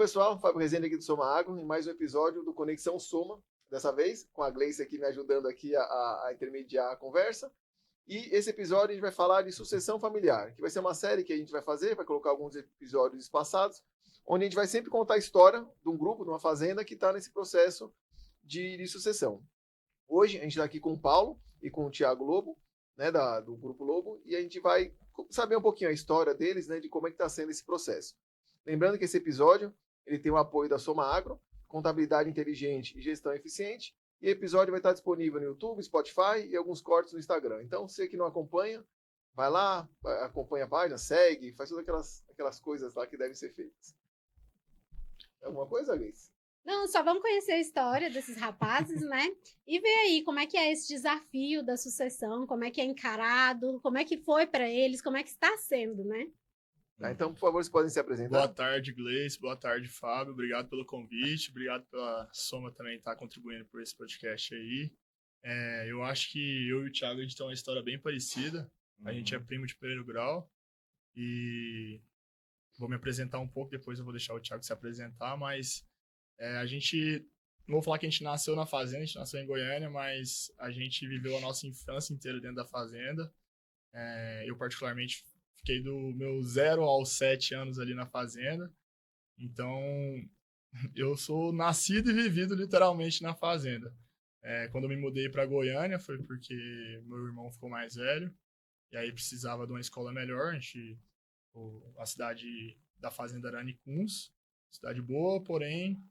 pessoal, Fábio Rezende aqui do Soma Agro, em mais um episódio do Conexão Soma, dessa vez, com a Gleice aqui me ajudando aqui a intermediar a conversa. E esse episódio a gente vai falar de sucessão familiar, que vai ser uma série que a gente vai fazer, vai colocar alguns episódios passados, onde a gente vai sempre contar a história de um grupo, de uma fazenda que está nesse processo de sucessão. Hoje a gente está aqui com o Paulo e com o Thiago Lobo, né, do Grupo Lobo, e a gente vai saber um pouquinho a história deles, né, de como é que está sendo esse processo. Lembrando que esse episódio ele tem o apoio da Soma Agro, contabilidade inteligente e gestão eficiente, e o episódio vai estar disponível no YouTube, Spotify e alguns cortes no Instagram. Então, você que não acompanha, vai lá, acompanha a página, segue, faz todas aquelas coisas lá que devem ser feitas. Alguma coisa, Gleice? Não, só vamos conhecer a história desses rapazes, né? E ver aí como é que é esse desafio da sucessão, como é que é encarado, como é que foi para eles, como é que está sendo, né? Então, por favor, vocês podem se apresentar. Boa tarde, Gleice. Boa tarde, Fábio. Obrigado pelo convite. Obrigado pela Soma também estar contribuindo por esse podcast aí. Eu acho que eu e o Thiago, a gente tem uma história bem parecida. A gente é primo de primeiro grau. E vou me apresentar um pouco, depois eu vou deixar o Thiago se apresentar. Mas a gente... Não vou falar que a gente nasceu na fazenda, a gente nasceu em Goiânia, mas a gente viveu a nossa infância inteira dentro da fazenda. Eu, particularmente... Fiquei do meu 0 aos 7 anos ali na fazenda. Então, eu sou nascido e vivido literalmente na fazenda. Quando eu me mudei para Goiânia foi porque meu irmão ficou mais velho. E aí precisava de uma escola melhor. A cidade da fazenda era Anicuns. Cidade boa, porém,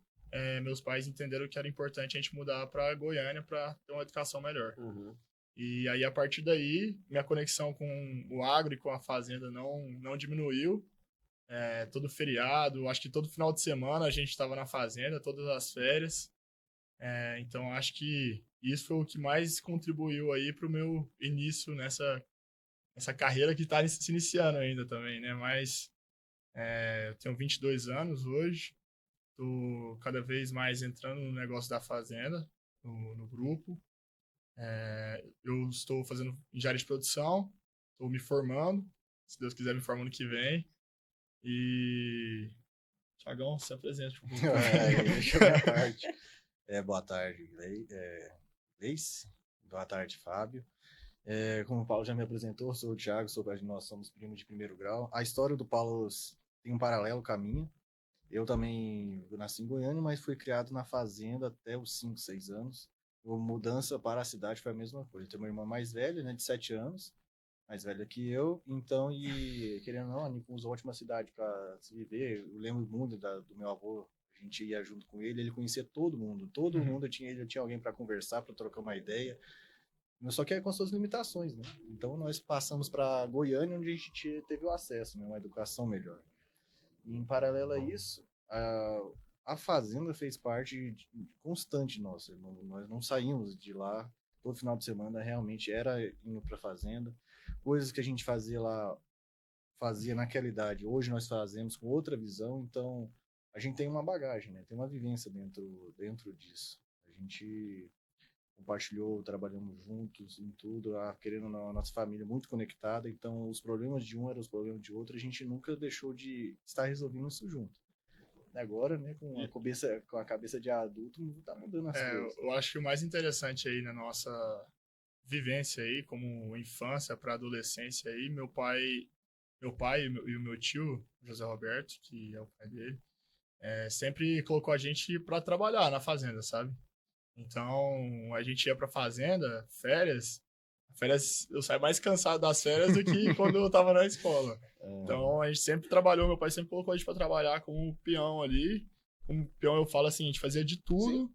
meus pais entenderam que era importante a gente mudar para Goiânia para ter uma educação melhor. Uhum. E aí, a partir daí, minha conexão com o agro e com a fazenda não diminuiu. Todo feriado, acho que todo final de semana a gente estava na fazenda, todas as férias. Então, acho que isso foi o que mais contribuiu aí para o meu início nessa carreira que está se iniciando ainda também, né? Mas eu tenho 22 anos hoje, estou cada vez mais entrando no negócio da fazenda, no grupo. Eu estou fazendo engenharia de produção, estou me formando, se Deus quiser me formar ano que vem. E Thiagão, se apresente um pouco. Deixa eu minha parte. Boa tarde, Gleice. Boa tarde, Fábio. Como o Paulo já me apresentou, sou o Thiago, nós somos primos de primeiro grau. A história do Paulo tem um paralelo com a minha. Eu também nasci em Goiânia, mas fui criado na fazenda até os 5, 6 anos. A mudança para a cidade foi a mesma coisa. Eu tenho uma irmã mais velha, né, de 7 anos, mais velha que eu, então, e querendo ou não, Anicuns é uma ótima cidade para se viver. Eu lembro muito do meu avô, a gente ia junto com ele conhecia todo mundo ele tinha alguém para conversar, para trocar uma ideia, só que é com suas limitações, né? Então, nós passamos para Goiânia, onde a gente teve o acesso, né, uma educação melhor. E, em paralelo a isso, a fazenda fez parte constante nossa. Nós não saímos de lá. Todo final de semana realmente era indo para a fazenda. Coisas que a gente fazia lá, fazia naquela idade. Hoje nós fazemos com outra visão. Então, a gente tem uma bagagem, né? Tem uma vivência dentro disso. A gente compartilhou, trabalhamos juntos em tudo. Querendo a nossa família muito conectada. Então, os problemas de um eram os problemas de outro. A gente nunca deixou de estar resolvendo isso junto. Agora, né, com a cabeça de adulto, tá mudando as coisas. Eu acho que o mais interessante aí na nossa vivência aí, como infância para adolescência aí, meu pai e o meu tio, José Roberto, que é o pai dele, sempre colocou a gente para trabalhar na fazenda, sabe? Então, a gente ia pra fazenda, férias eu saio mais cansado das férias do que quando eu tava na escola. Então, a gente sempre trabalhou, meu pai sempre colocou a gente pra trabalhar como peão ali. Como peão, eu falo assim, a gente fazia de tudo.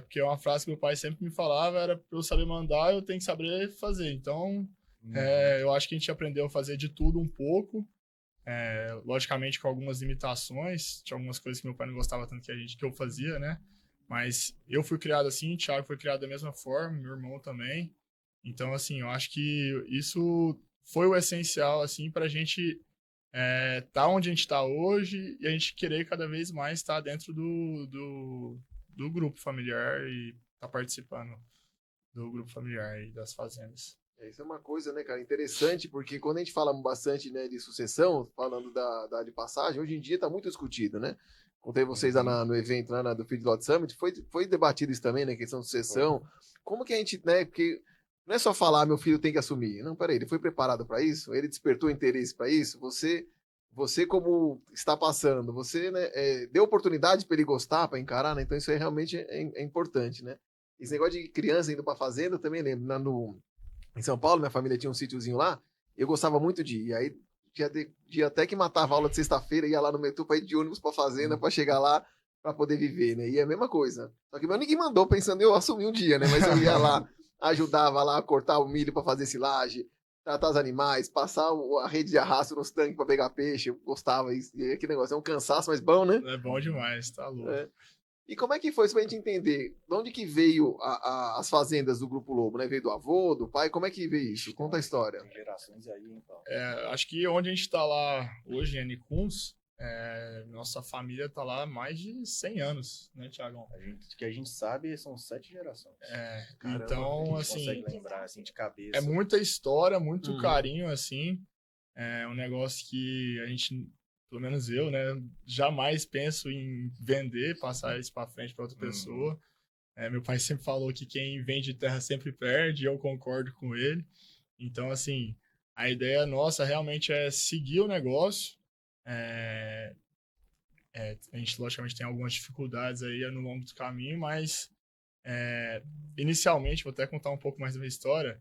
Porque uma frase que meu pai sempre me falava era pra eu saber mandar, eu tenho que saber fazer. Então, eu acho que a gente aprendeu a fazer de tudo um pouco. Logicamente, com algumas limitações. Tinha algumas coisas que meu pai não gostava tanto que eu fazia, né? Mas eu fui criado assim, o Thiago foi criado da mesma forma, meu irmão também. Então, assim, eu acho que isso foi o essencial, assim, pra gente tá onde a gente tá hoje e a gente querer cada vez mais estar dentro do grupo familiar e tá participando do grupo familiar e das fazendas. Isso é uma coisa, né, cara, interessante, porque quando a gente fala bastante, né, de sucessão, falando da de passagem, hoje em dia está muito discutido, né? Contei vocês lá no evento lá do Feedlot Summit, foi debatido isso também, né? Questão de sucessão. Como que a gente, né? Porque não é só falar, meu filho tem que assumir. Não, peraí, ele foi preparado para isso? Ele despertou interesse para isso? Você como está passando, você, né, deu oportunidade para ele gostar, para encarar, né? Então isso aí realmente é importante, né? Esse negócio de criança indo para fazenda, eu também lembro. Em São Paulo, minha família tinha um sítiozinho lá, eu gostava muito de ir. Aí dia até que matava a aula de sexta-feira, ia lá no metrô para ir de ônibus para fazenda, para chegar lá para poder viver, né? E é a mesma coisa. Só que ninguém mandou pensando em eu assumir um dia, né? Mas eu ia lá, ajudava lá a cortar o milho para fazer silagem, tratar os animais, passar a rede de arrasto nos tanques para pegar peixe. Eu gostava. E aquele negócio é um cansaço, mas bom, né? É bom demais, tá louco. É. E como é que foi isso pra gente entender? De onde que veio as fazendas do Grupo Lobo, né? Veio do avô, do pai? Como é que veio isso? Conta a história. Tem gerações aí, então. Acho que onde a gente tá lá hoje, em Anicuns, nossa família tá lá há mais de 100 anos, né, Thiagão? Que a gente sabe são 7 gerações. Caramba, Então, A assim, gente consegue lembrar, assim, de cabeça. é muita história, muito Uhum. carinho, assim. É um negócio que a gente, pelo menos eu, né, jamais penso em vender, passar isso para frente para outra pessoa. Meu pai sempre falou que quem vende terra sempre perde, e eu concordo com ele. Então, assim, a ideia nossa realmente é seguir o negócio. A gente, logicamente, tem algumas dificuldades aí no longo do caminho, mas inicialmente, vou até contar um pouco mais da minha história,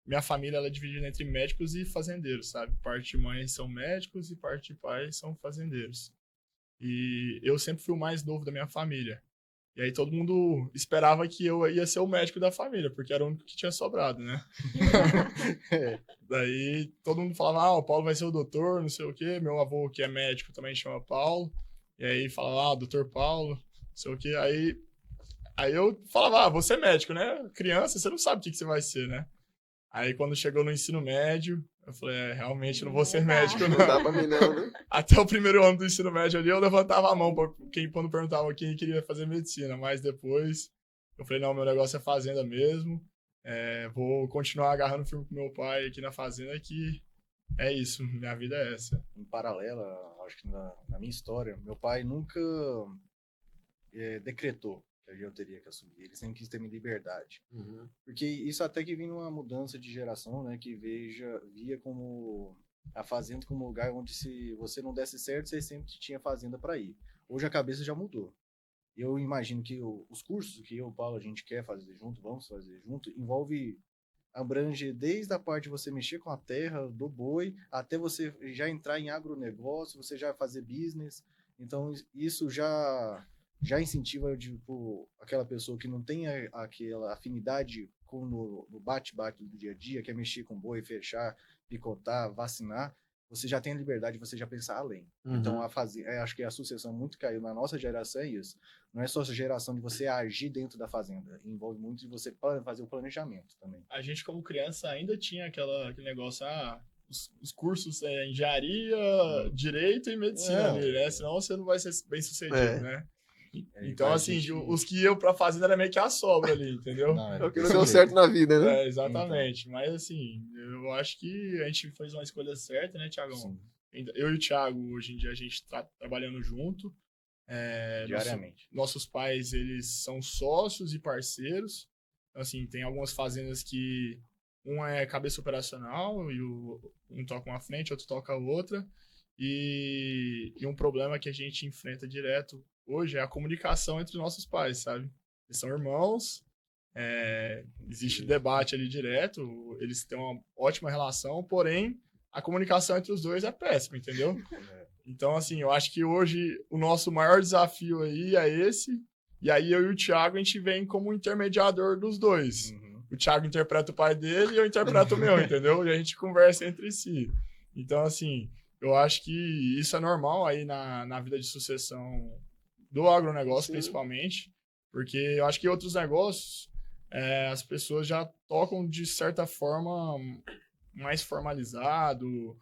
minha família ela é dividida entre médicos e fazendeiros, sabe? Parte de mãe são médicos e parte de pai são fazendeiros. E eu sempre fui o mais novo da minha família. E aí todo mundo esperava que eu ia ser o médico da família, porque era o único que tinha sobrado, né? Daí todo mundo falava, o Paulo vai ser o doutor, não sei o quê. Meu avô, que é médico, também chama Paulo. E aí falava, doutor Paulo, não sei o quê. Aí eu falava, vou ser médico, né? Criança, você não sabe o que você vai ser, né? Aí quando chegou no ensino médio, eu falei, realmente não vou ser médico, Não não. dá pra mim não, né? Até o primeiro ano do ensino médio ali, eu levantava a mão quando perguntava quem queria fazer medicina. Mas depois, eu falei, não, meu negócio é fazenda mesmo. Vou continuar agarrando firme com meu pai aqui na fazenda, que é isso, minha vida é essa. Em paralelo, acho que na minha história, meu pai nunca decretou que eu teria que assumir. Ele sempre quis ter minha liberdade. Uhum. Porque isso até que vinha uma mudança de geração, né? Que via como a fazenda como um lugar onde se você não desse certo, você sempre tinha fazenda para ir. Hoje a cabeça já mudou. Eu imagino que os cursos que eu e o Paulo a gente quer fazer junto, vamos fazer junto, abrange desde a parte de você mexer com a terra, do boi, até você já entrar em agronegócio, você já fazer business. Então isso já incentiva, tipo, aquela pessoa que não tem aquela afinidade no bate-bate do dia a dia, quer mexer com boi, fechar, picotar, vacinar, você já tem a liberdade de você já pensar além. Uhum. Então, acho que a sucessão muito caiu na nossa geração, é isso. Não é só a geração de você agir dentro da fazenda, envolve muito de você fazer o planejamento também. A gente, como criança, ainda tinha aquele negócio, os cursos engenharia, direito e medicina ali, né? Senão você não vai ser bem sucedido, né? Então, assim, os que iam pra fazenda era meio que a sobra ali, entendeu? É o que não deu certo na vida, né? Exatamente. Então. Mas, assim, eu acho que a gente fez uma escolha certa, né, Thiagão? Sim. Eu e o Thiago, hoje em dia, a gente tá trabalhando junto. Diariamente. Nossos pais, eles são sócios e parceiros. Então, assim, tem algumas fazendas que um é cabeça operacional e um toca uma frente, outro toca a outra. E um problema que a gente enfrenta direto hoje é a comunicação entre nossos pais, sabe? Eles são irmãos, existe debate ali direto, eles têm uma ótima relação, porém, a comunicação entre os dois é péssima, entendeu? Então, assim, eu acho que hoje o nosso maior desafio aí é esse, e aí eu e o Thiago, a gente vem como intermediador dos dois. O Thiago interpreta o pai dele e eu interpreto o meu, entendeu? E a gente conversa entre si. Então, assim, eu acho que isso é normal aí na vida de sucessão do agronegócio, sim, principalmente, porque eu acho que outros negócios as pessoas já tocam de certa forma mais formalizado,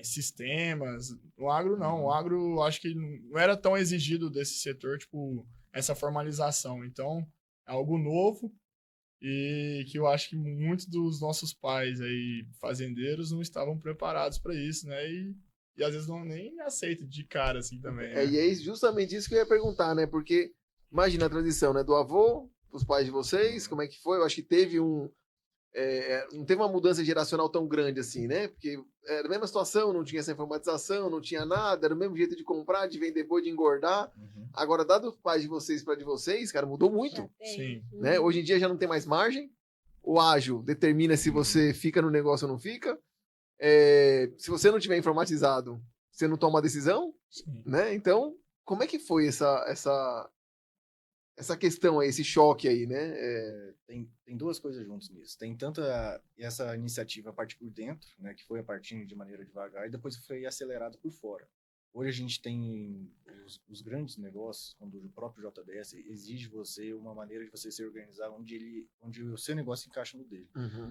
sistemas. O agro não, o agro acho que não era tão exigido desse setor, tipo, essa formalização. Então, é algo novo e que eu acho que muitos dos nossos pais aí, fazendeiros, não estavam preparados para isso, né? E e às vezes não nem aceita de cara, assim, também. Né? E é justamente isso que eu ia perguntar, né? Porque imagina a transição, né? Do avô, os pais de vocês, como é que foi? Eu acho que teve não teve uma mudança geracional tão grande assim, né? Porque era a mesma situação, não tinha essa informatização, não tinha nada, era o mesmo jeito de comprar, de vender boi, de engordar. Agora, dado os pais de vocês para de vocês, cara, mudou muito. Sim. Né? Hoje em dia já não tem mais margem. O ágil determina se você fica no negócio ou não fica. Se você não tiver informatizado, você não toma decisão. Sim. Né? Então, como é que foi essa questão aí, esse choque aí, né? Tem duas coisas juntas nisso. Tem tanto essa iniciativa a partir por dentro, né, que foi a partir de maneira devagar, e depois foi acelerado por fora. Hoje a gente tem os grandes negócios, quando o próprio JBS exige você uma maneira de você se organizar onde o seu negócio encaixa no dele.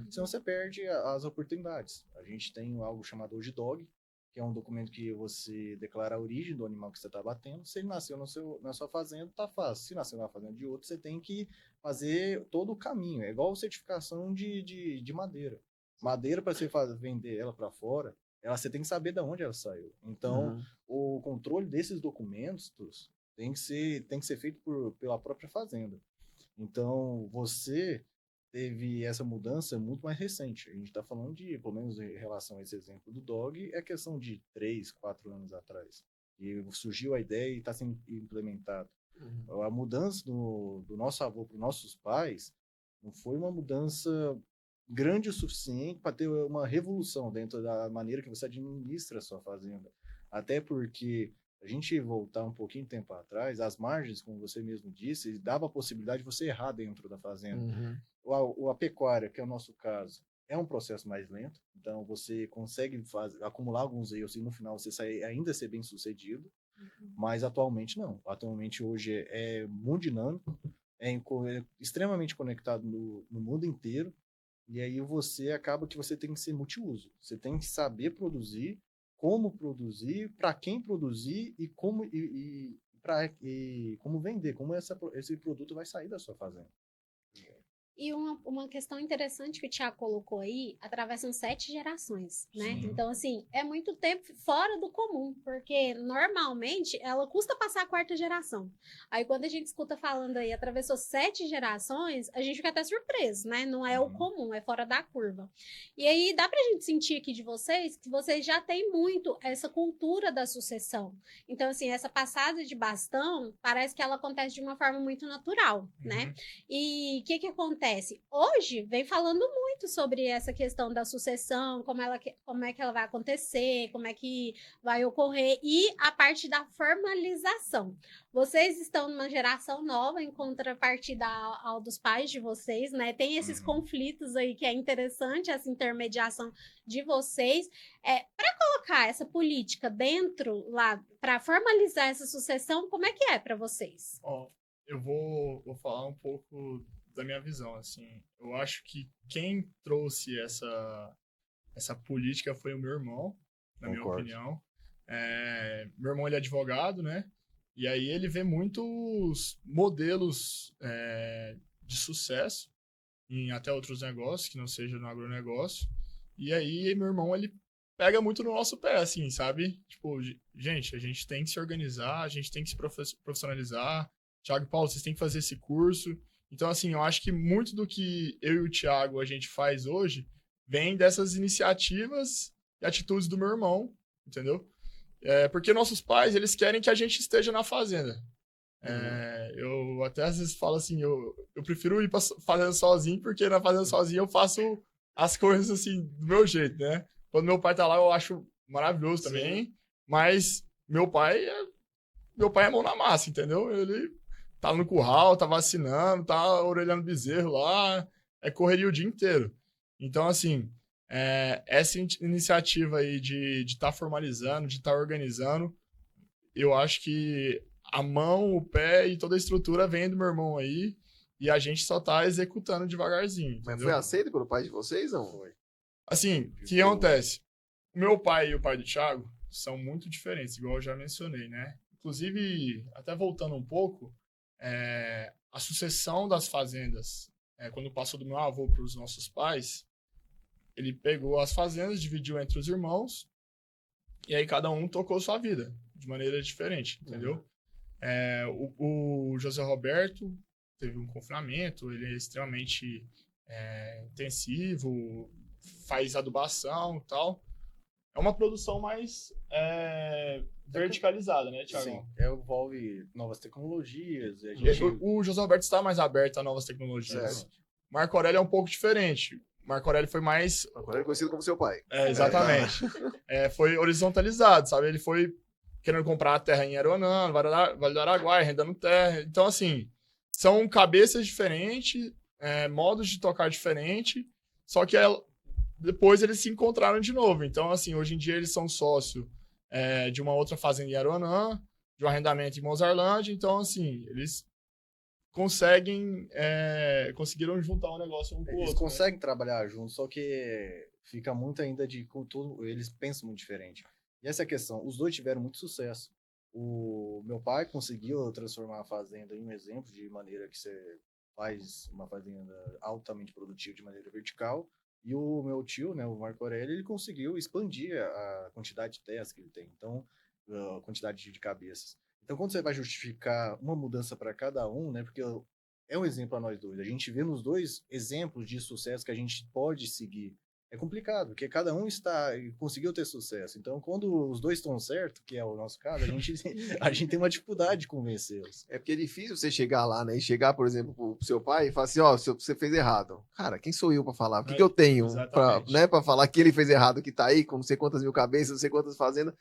Senão você perde as oportunidades. A gente tem algo chamado hoje DOG, que é um documento que você declara a origem do animal que você está batendo. Se ele nasceu na sua fazenda, tá fácil. Se nasceu na fazenda de outro, você tem que fazer todo o caminho. É igual certificação de madeira. Madeira, para você vender ela para fora, você tem que saber de onde ela saiu. Então, o controle desses documentos tem que ser feito pela própria fazenda. Então, você teve essa mudança muito mais recente. A gente está falando de, pelo menos em relação a esse exemplo do DOG, é questão de 3, 4 anos atrás. E surgiu a ideia e está sendo implementado. A mudança do nosso avô para os nossos pais não foi uma mudança grande o suficiente para ter uma revolução dentro da maneira que você administra a sua fazenda. Até porque a gente voltar um pouquinho de tempo atrás, as margens, como você mesmo disse, dava a possibilidade de você errar dentro da fazenda. A pecuária, que é o nosso caso, é um processo mais lento, então você consegue acumular alguns erros e no final você ainda ser bem sucedido, mas atualmente não. Atualmente hoje é muito dinâmico, é extremamente conectado no mundo inteiro, e aí você acaba que você tem que ser multiuso. Você tem que saber produzir, como produzir, para quem produzir e como como vender, como esse produto vai sair da sua fazenda. E uma questão interessante que o Thiago colocou aí, atravessam 7 gerações, né? Sim. Então, assim, é muito tempo fora do comum, porque normalmente ela custa passar a 4ª geração. Aí, quando a gente escuta falando aí, atravessou 7 gerações, a gente fica até surpreso, né? Não é o comum, é fora da curva. E aí, dá pra gente sentir aqui de vocês que vocês já têm muito essa cultura da sucessão. Então, assim, essa passada de bastão, parece que ela acontece de uma forma muito natural, né? E o que acontece? Hoje, vem falando muito sobre essa questão da sucessão, como é que ela vai acontecer, como é que vai ocorrer, e a parte da formalização. Vocês estão numa geração nova, em contrapartida ao dos pais de vocês, né? Tem esses conflitos aí que é interessante, essa intermediação de vocês. Para colocar essa política dentro lá, para formalizar essa sucessão, como é que é para vocês? Eu vou falar um pouco da minha visão, assim. Eu acho que quem trouxe essa política foi o meu irmão, na minha opinião. Meu irmão, ele é advogado, né? E aí ele vê muitos modelos de sucesso em até outros negócios, que não seja no agronegócio. E aí meu irmão, ele pega muito no nosso pé, assim, sabe? Tipo, gente, a gente tem que se organizar, a gente tem que se profissionalizar. Thiago e Paulo, vocês têm que fazer esse curso. Então, assim, eu acho que muito do que eu e o Thiago a gente faz hoje vem dessas iniciativas e atitudes do meu irmão, entendeu? Porque nossos pais, eles querem que a gente esteja na fazenda. Eu até às vezes falo assim, eu prefiro ir pra fazenda sozinho, porque na fazenda sozinho eu faço as coisas assim, do meu jeito, né? Quando meu pai tá lá, eu acho maravilhoso também, mas meu pai é mão na massa, entendeu? Ele tá no curral, tá vacinando, tá orelhando bezerro lá, correria o dia inteiro. Então, assim, essa iniciativa aí de estar formalizando, de estar organizando, eu acho que a mão, o pé e toda a estrutura vem do meu irmão aí, e a gente só tá executando devagarzinho. Mas entendeu? foi aceito pelo pai de vocês, não? Foi. Assim, o que acontece? O meu pai e o pai do Thiago são muito diferentes, igual eu já mencionei, né? Inclusive, até voltando um pouco, a sucessão das fazendas, quando passou do meu avô para os nossos pais, ele pegou as fazendas, dividiu entre os irmãos, E aí cada um tocou sua vida de maneira diferente, entendeu? O José Roberto teve um confinamento, ele é extremamente intensivo, faz adubação e tal. É uma produção mais verticalizada, né, Thiago? Sim, envolve novas tecnologias. A gente... O José Roberto está mais aberto a novas tecnologias. Certo. Marco Aurélio é um pouco diferente. Marco Aurélio foi mais... Agora ele é conhecido como seu pai. Exatamente. Foi horizontalizado, sabe? Ele foi querendo comprar a terra em Aruanã, Vale do Araguaia, arrendando terra. Então, assim, são cabeças diferentes, modos de tocar diferentes, só que depois eles se encontraram de novo. Então, assim, hoje em dia eles são sócios de uma outra fazenda em Aruanã, de um arrendamento em Mozarlândia. Então, assim, eles conseguiram juntar um negócio um com o outro. Eles conseguem trabalhar juntos, só que fica muito ainda de cultura, eles pensam muito diferente. E essa é a questão, os dois tiveram muito sucesso. O meu pai conseguiu transformar a fazenda em um exemplo de maneira que você faz uma fazenda altamente produtiva de maneira vertical, e o meu tio, né, o Marco Aurélio, ele conseguiu expandir a quantidade de terras que ele tem, então, a quantidade de cabeças. Então, quando você vai justificar uma mudança para cada um, né, porque é um exemplo a nós dois, a gente vê nos dois exemplos de sucesso que a gente pode seguir. É complicado, porque cada um conseguiu ter sucesso. Então, quando os dois estão certos, que é o nosso caso, a gente tem uma dificuldade de convencê-los. É porque é difícil você chegar lá, né? E chegar, por exemplo, pro seu pai e falar assim, ó, você fez errado. Cara, quem sou eu pra falar? O que eu tenho pra falar que ele fez errado, que tá aí, com não sei quantas mil cabeças, não sei quantas fazendas.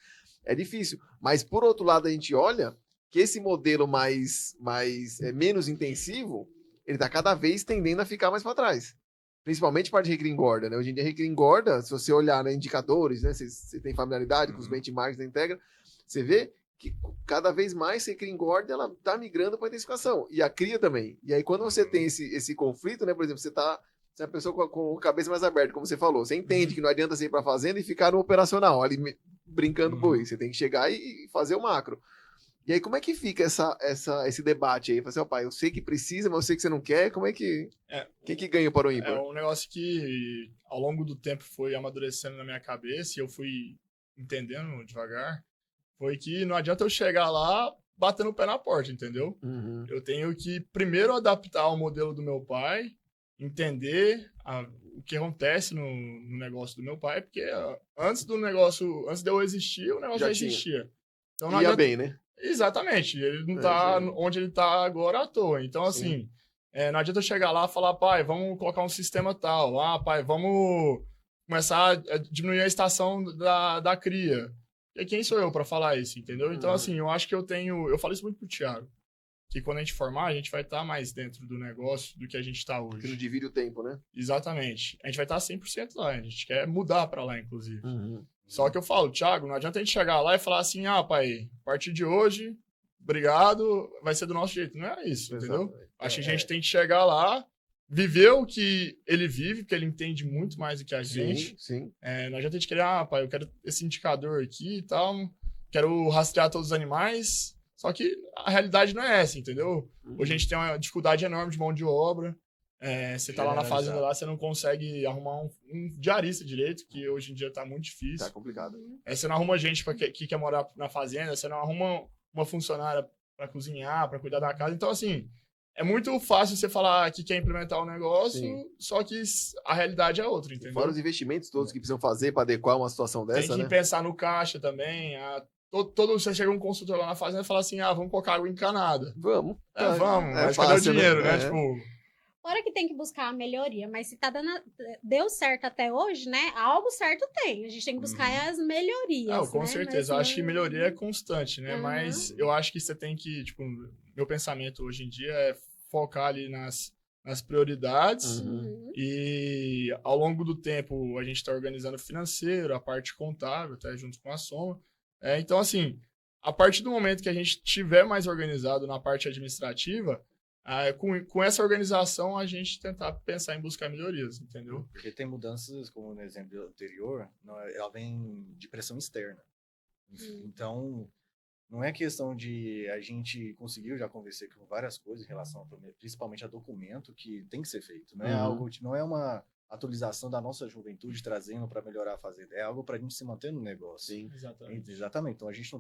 É difícil. Mas, por outro lado, a gente olha que esse modelo menos intensivo, ele tá cada vez tendendo a ficar mais para trás. Principalmente parte de recria engorda, né? Hoje em dia, recria engorda, se você olhar, né, indicadores, né? Você tem familiaridade com os benchmarks da Integra, você vê que cada vez mais a recria engorda, ela tá migrando para intensificação. E a cria também. E aí, quando você tem esse conflito, né? Por exemplo, você é uma pessoa com a cabeça mais aberta, como você falou. Você entende que não adianta você ir para a fazenda e ficar no operacional, ali brincando boi. Você tem que chegar e fazer o macro. E aí, como é que fica esse debate aí? Fala assim, ó, pai, eu sei que precisa, mas eu sei que você não quer. Como é que... Quem que ganha para o ímpar? É um negócio que, ao longo do tempo, foi amadurecendo na minha cabeça e eu fui entendendo devagar. Foi que não adianta eu chegar lá batendo o pé na porta, entendeu? Uhum. Eu tenho que primeiro adaptar ao modelo do meu pai, entender o que acontece no negócio do meu pai, porque antes de eu existir, o negócio já existia. Então, não adianta... bem, né? Exatamente. Ele não tá onde ele tá agora à toa. Então, assim, não adianta eu chegar lá e falar, pai, vamos colocar um sistema tal. Ah, pai, vamos começar a diminuir a estação da cria. E quem sou eu para falar isso, entendeu? Então, assim, eu acho que eu falo isso muito pro Thiago, que quando a gente formar, a gente vai estar mais dentro do negócio do que a gente está hoje. Que não divide o tempo, né? Exatamente. A gente vai estar 100% lá. A gente quer mudar para lá, inclusive. Uhum. Só que eu falo, Thiago, não adianta a gente chegar lá e falar assim, ah, pai, a partir de hoje, obrigado, vai ser do nosso jeito. Não é isso, entendeu? Acho que a gente tem que chegar lá, viver o que ele vive, porque ele entende muito mais do que a gente. Sim. Não adianta a gente querer, ah, pai, eu quero esse indicador aqui e tal, quero rastrear todos os animais. Só que a realidade não é essa, entendeu? Hoje a gente tem uma dificuldade enorme de mão de obra. Você tá lá na fazenda, lá, você não consegue arrumar um diarista direito, que hoje em dia tá muito difícil. Tá complicado. Você não arruma gente que quer morar na fazenda, você não arruma uma funcionária para cozinhar, para cuidar da casa. Então, assim, é muito fácil você falar que quer implementar um negócio, só que a realidade é outra, entendeu? Fora os investimentos todos que precisam fazer para adequar uma situação dessa, tem que pensar no caixa também. Você chega um consultor lá na fazenda e fala assim, vamos colocar água encanada. Vamos. Vamos, mas cadê o dinheiro, né? Tipo... Hora que tem que buscar a melhoria, mas se deu certo até hoje, né? Algo certo tem. A gente tem que buscar as melhorias. Com né? certeza. Eu acho que melhoria é constante, né? Mas eu acho que você tem que, tipo, meu pensamento hoje em dia é focar ali nas prioridades e ao longo do tempo a gente está organizando o financeiro, a parte contábil, até junto com a soma. Então, assim, a partir do momento que a gente tiver mais organizado na parte administrativa, com essa organização, a gente tentar pensar em buscar melhorias, entendeu? Porque tem mudanças, como no exemplo anterior, ela vem de pressão externa. Então, não é questão de a gente conseguiu já conversar com várias coisas em relação, principalmente a documento, que tem que ser feito. Não é algo, não é uma atualização da nossa juventude trazendo para melhorar a fazenda. É algo para a gente se manter no negócio. Sim. Exatamente. Então a gente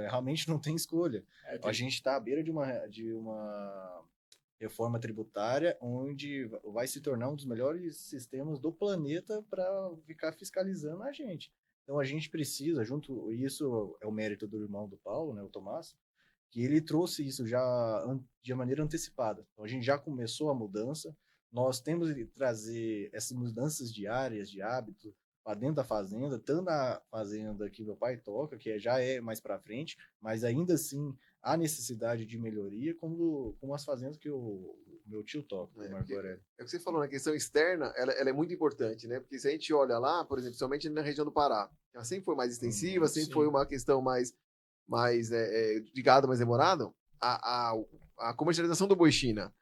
realmente não tem escolha. A gente está à beira de uma reforma tributária onde vai se tornar um dos melhores sistemas do planeta para ficar fiscalizando a gente. Então a gente precisa, isso é o mérito do irmão do Paulo, né, o Tomás, que ele trouxe isso já de maneira antecipada. Então a gente já começou a mudança. Nós temos que trazer essas mudanças diárias, de hábito, para dentro da fazenda, tanto na fazenda que meu pai toca, que já é mais para frente, mas ainda assim há necessidade de melhoria, como as fazendas que o meu tio toca, o Marco Aurélio. É o que você falou, na questão externa, ela é muito importante, né? Porque se a gente olha lá, por exemplo, somente na região do Pará, ela sempre foi mais extensiva, sempre foi uma questão mais ligada, mais demorada, a comercialização do boi China.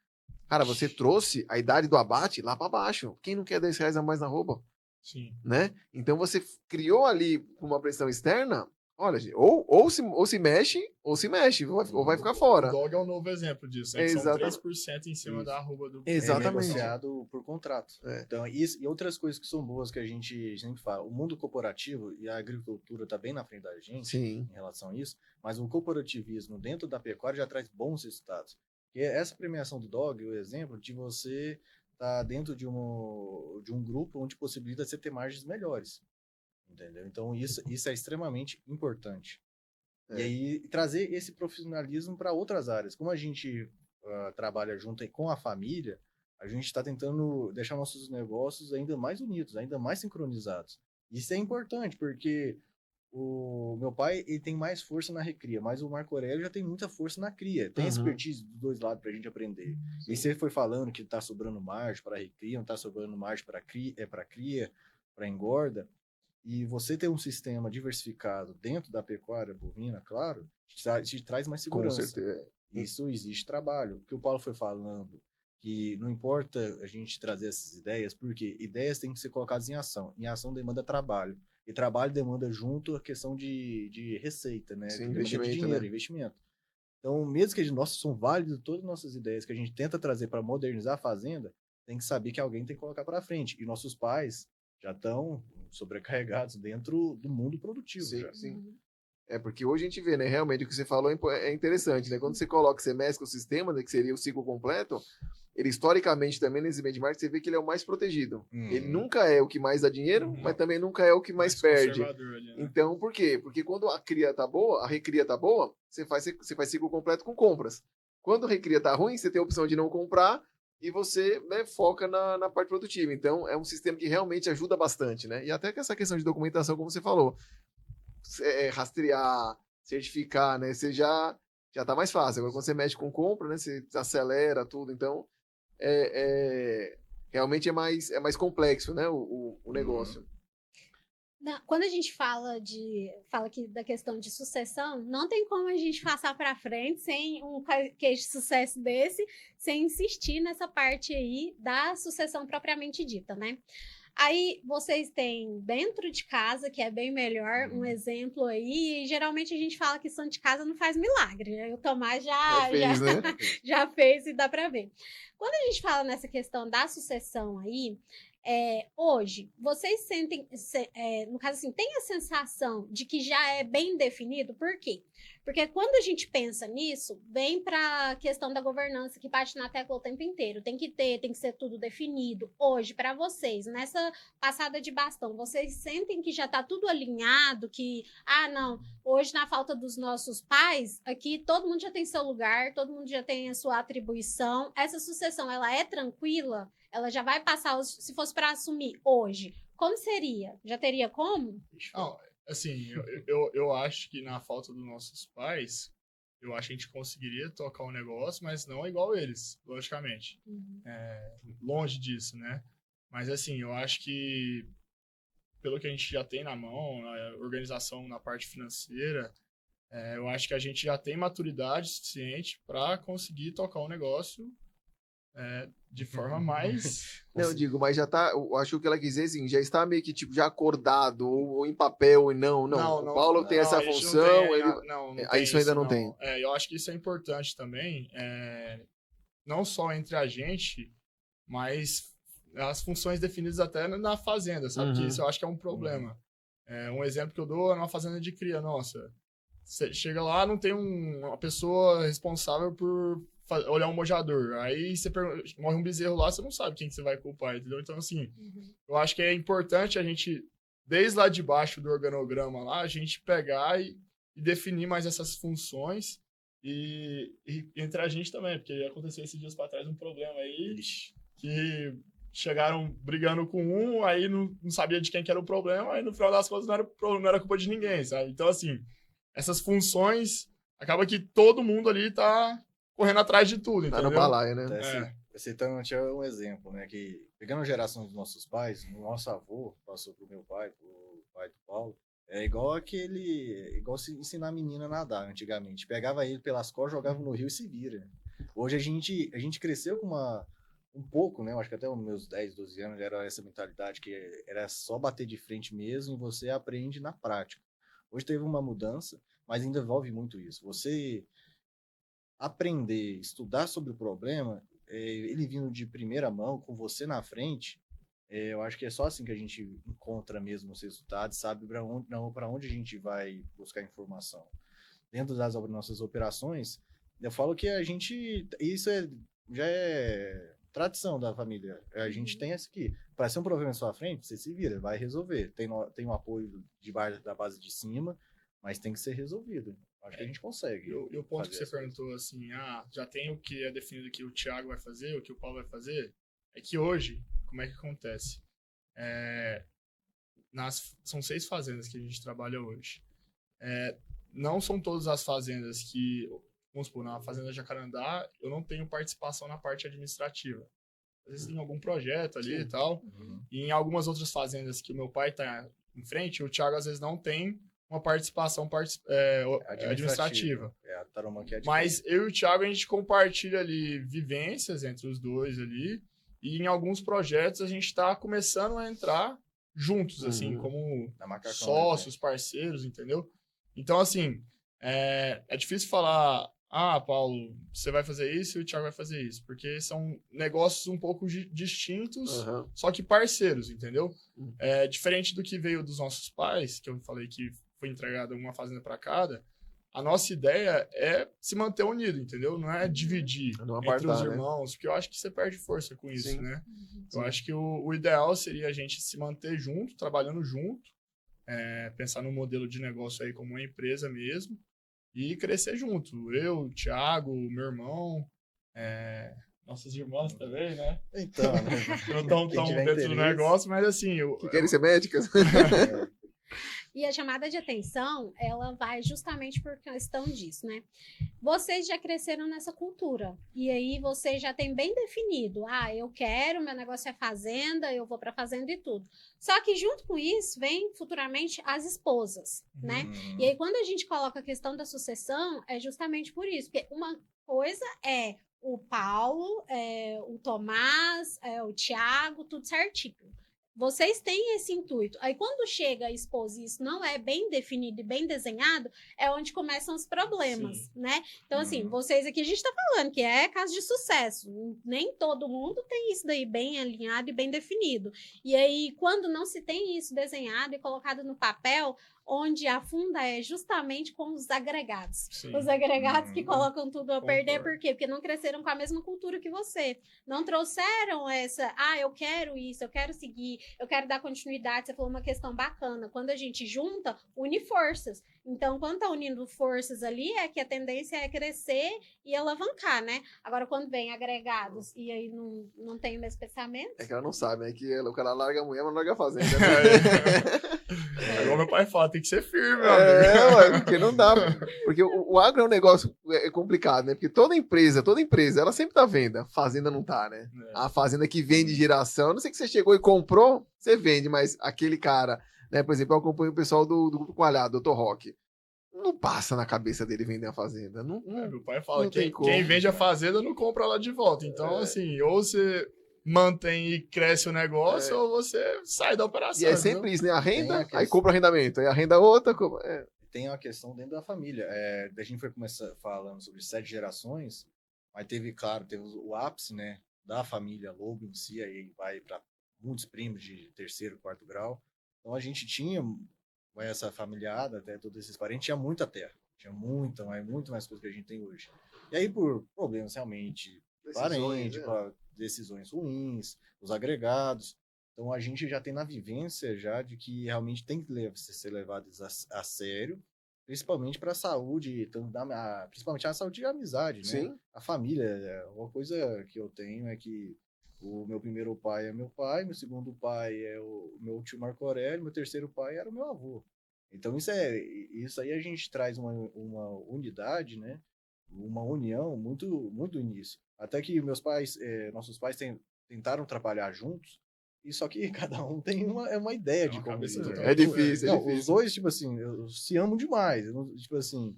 Cara, você trouxe a idade do abate lá para baixo. Quem não quer R$10 a mais na arroba? Sim. Né? Então você criou ali uma pressão externa. Olha, gente, ou se mexe, ou vai ficar fora. O dog é um novo exemplo disso. Né? São 3% em cima da arroba do... Exatamente. É negociado por contrato. Então, e outras coisas que são boas que a gente sempre fala. O mundo corporativo e a agricultura está bem na frente da gente. Sim. Em relação a isso, mas o corporativismo dentro da pecuária já traz bons resultados. E essa premiação do dog é o exemplo de você estar dentro de um grupo onde possibilita você ter margens melhores. Entendeu? Então, isso é extremamente importante. E aí, trazer esse profissionalismo para outras áreas. Como a gente trabalha junto com a família, a gente está tentando deixar nossos negócios ainda mais unidos, ainda mais sincronizados. Isso é importante, porque o meu pai ele tem mais força na recria, mas o Marco Aurélio já tem muita força na cria. Tem expertise dos dois lados para a gente aprender. Sim. E você foi falando que está sobrando margem para recria, não está sobrando margem para cria, para engorda. E você ter um sistema diversificado dentro da pecuária bovina, claro, te traz mais segurança. Com certeza. Isso existe trabalho. O que o Paulo foi falando, que não importa a gente trazer essas ideias, porque ideias têm que ser colocadas em ação. Em ação demanda trabalho. E trabalho demanda junto a questão de receita, né? Sim, investimento de dinheiro, investimento. Então, mesmo que são válidas todas as nossas ideias que a gente tenta trazer para modernizar a fazenda, tem que saber que alguém tem que colocar para frente. E nossos pais já estão sobrecarregados dentro do mundo produtivo. Sim, já. sim. Porque hoje a gente vê, né? Realmente o que você falou é interessante, né? Quando você coloca, você mescla o sistema, né, que seria o ciclo completo, ele historicamente também nesse benchmark, você vê que ele é o mais protegido. Ele nunca é o que mais dá dinheiro, mas também nunca é o que mais perde. Ali, né? Então, por quê? Porque quando a cria tá boa, a recria tá boa, você faz ciclo completo com compras. Quando a recria tá ruim, você tem a opção de não comprar e você, né, foca na parte produtiva. Então, é um sistema que realmente ajuda bastante, né? E até que essa questão de documentação, como você falou, rastrear, certificar, né? Você já tá mais fácil. Agora, quando você mexe com compra, né? Você acelera tudo. Então, realmente é mais complexo, né? O negócio. Quando a gente fala aqui da questão de sucessão, não tem como a gente passar para frente sem um case de sucesso desse, sem insistir nessa parte aí da sucessão propriamente dita, né? Aí vocês têm dentro de casa, que é bem melhor, um exemplo aí, e geralmente a gente fala que santo de casa não faz milagre, né? O Tomás já fez e dá para ver. Quando a gente fala nessa questão da sucessão aí, hoje, vocês sentem, no caso assim, tem a sensação de que já é bem definido? Por quê? Porque quando a gente pensa nisso, vem para a questão da governança que bate na tecla o tempo inteiro. Tem que ser tudo definido. Hoje, para vocês, nessa passada de bastão, vocês sentem que já está tudo alinhado, que, não, hoje na falta dos nossos pais, aqui todo mundo já tem seu lugar, todo mundo já tem a sua atribuição. Essa sucessão, ela é tranquila? Ela já vai passar, se fosse para assumir hoje, como seria? Já teria como? Não, assim, eu acho que na falta dos nossos pais, eu acho que a gente conseguiria tocar um negócio, mas não igual eles, logicamente. Longe disso, né? Mas assim, eu acho que pelo que a gente já tem na mão, a organização na parte financeira, eu acho que a gente já tem maturidade suficiente para conseguir tocar um negócio de forma mais... Não, eu digo, mas já tá, eu acho que ela quis dizer assim, já está meio que tipo já acordado, ou em papel, e não. O Paulo tem essa função, isso ainda não tem. Eu acho que isso é importante também, não só entre a gente, mas as funções definidas até na fazenda, sabe? Que isso eu acho que é um problema. Um exemplo que eu dou é numa fazenda de cria nossa. Você chega lá, não tem uma pessoa responsável por olhar um mojador. Aí você morre um bezerro lá, você não sabe quem que você vai culpar, entendeu? Então, assim, eu acho que é importante a gente, desde lá de baixo do organograma lá, a gente pegar e definir mais essas funções e entre a gente também, porque aconteceu esses dias para trás um problema aí que chegaram brigando com um, aí não sabia de quem que era o problema, aí no final das contas não era culpa de ninguém, sabe? Então, assim, essas funções, acaba que todo mundo ali tá correndo atrás de tudo, entendeu? Tá no balaio, né? Citando um exemplo, né, que pegando a geração dos nossos pais, o nosso avô passou pro meu pai, pro pai do Paulo, é igual se ensinar a menina a nadar antigamente. Pegava ele pelas costas, jogava no rio e se vira. Hoje a gente cresceu com um pouco, né? Eu acho que até os meus 10, 12 anos era essa mentalidade que era só bater de frente mesmo e você aprende na prática. Hoje teve uma mudança, mas ainda envolve muito isso. Você aprender, estudar sobre o problema, ele vindo de primeira mão, com você na frente, eu acho que é só assim que a gente encontra mesmo os resultados, sabe para onde a gente vai buscar informação. Dentro das nossas operações, eu falo que isso já é tradição da família. A gente tem essa aqui. Para ser um problema na sua frente, você se vira, vai resolver. Tem um apoio da base de cima, mas tem que ser resolvido. Acho que a gente consegue. E o ponto que você perguntou assim, já tem o que é definido que o Thiago vai fazer, o que o Paulo vai fazer, é que hoje, como é que acontece? São 6 fazendas que a gente trabalha hoje. Não são todas as fazendas que, vamos supor, na fazenda Jacarandá, eu não tenho participação na parte administrativa. Às vezes tem algum projeto ali e tal. E em algumas outras fazendas que o meu pai está em frente, o Thiago às vezes não tem uma participação administrativa. A taromaquia Mas eu e o Thiago, a gente compartilha ali vivências entre os dois ali. E em alguns projetos a gente está começando a entrar juntos, assim, como sócios, parceiros, entendeu? Então, assim, é difícil falar, Paulo, você vai fazer isso e o Thiago vai fazer isso, porque são negócios um pouco distintos, só que parceiros, entendeu? Diferente do que veio dos nossos pais, que eu falei que foi entregada uma fazenda para cada, a nossa ideia é se manter unido, entendeu? Não é dividir entre os irmãos, porque eu acho que você perde força com isso, né? Eu acho que o ideal seria a gente se manter junto, trabalhando junto, pensar no modelo de negócio aí como uma empresa mesmo, e crescer junto. Eu, o Thiago, meu irmão, nossas irmãs também, né? Então, não estão tão dentro do negócio, mas assim... Que querem ser médicas? E a chamada de atenção, ela vai justamente por questão disso, né? Vocês já cresceram nessa cultura. E aí vocês já têm bem definido. Eu quero, meu negócio é fazenda, eu vou para fazenda e tudo. Só que junto com isso, vem futuramente as esposas, né? E aí quando a gente coloca a questão da sucessão, é justamente por isso. Porque uma coisa é o Paulo, o Tomás, o Thiago, tudo certinho. Vocês têm esse intuito. Aí, quando chega a esposa e isso não é bem definido e bem desenhado, é onde começam os problemas, né? Então, assim, vocês aqui, a gente tá falando que é caso de sucesso. Nem todo mundo tem isso daí bem alinhado e bem definido. E aí, quando não se tem isso desenhado e colocado no papel, onde afunda é justamente com os agregados. Os agregados que colocam tudo a perder, por quê? Porque não cresceram com a mesma cultura que você. Não trouxeram essa, eu quero isso, eu quero seguir, eu quero dar continuidade. Você falou uma questão bacana. Quando a gente junta, une forças. Então, quando tá unindo forças ali, é que a tendência é crescer e alavancar, né? Agora, quando vem agregados e aí não tem o mesmo pensamento... É que ela não sabe, né? Que o cara larga a mulher, mas não larga a fazenda. Né? Igual meu pai fala, tem que ser firme, meu amigo. Ué, porque não dá. Porque o agro é um negócio complicado, né? Porque toda empresa, ela sempre tá vendo. A fazenda não tá, né? A fazenda que vende geração, não sei que você chegou e comprou, você vende, mas aquele cara, né? Por exemplo, eu acompanho o pessoal do Grupo Coalhado, Dr. Rock. Não passa na cabeça dele vender a fazenda. Meu pai fala, quem vende a fazenda não compra lá de volta. Então, assim, ou você mantém e cresce o negócio, ou você sai da operação. E é sempre isso, né? A renda, aí compra o arrendamento, aí a renda outra. Tem uma questão dentro da família. A gente foi começar falando sobre 7 gerações, mas teve o ápice, né? da família Lobo em si, aí vai para muitos primos de terceiro, quarto grau. Então a gente tinha essa familiada, até todos esses parentes, tinha muita terra. Tinha muita, mas muito mais coisa que a gente tem hoje. E aí, por problemas realmente parentes, decisões ruins, os agregados. Então a gente já tem na vivência já de que realmente tem que ser levado a sério, principalmente para a saúde, principalmente a saúde e a amizade, né? Sim. A família, uma coisa que eu tenho é que o meu primeiro pai é meu pai, meu segundo pai é o meu tio Marco Aurélio, meu terceiro pai era o meu avô. Então isso aí a gente traz uma unidade, né? Uma união muito muito do início. Até que nossos pais tentaram trabalhar juntos, e só que cada um tem uma ideia de como cabeça isso. totalmente É difícil, é Não, difícil. os dois, tipo assim, se amam demais. Tipo assim,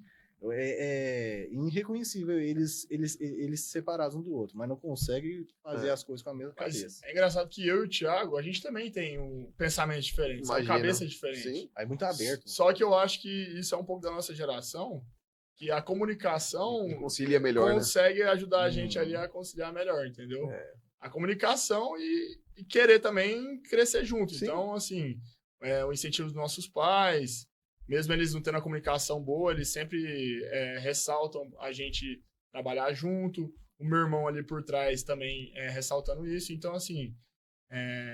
é irreconhecível eles se separados um do outro, mas não conseguem fazer as coisas com a mesma Mas cabeça. é engraçado que eu e o Thiago, a gente também tem um pensamento diferente, uma Imagina. cabeça diferente. Sim. Aí muito aberto. Só que eu acho que isso é um pouco da nossa geração, que a comunicação Concilia melhor, né? consegue ajudar a gente ali a conciliar melhor, entendeu? A comunicação e querer também crescer junto. Sim. Então, assim, o incentivo dos nossos pais, mesmo eles não tendo a comunicação boa, eles sempre ressaltam a gente trabalhar junto. O meu irmão ali por trás também ressaltando isso. Então, assim,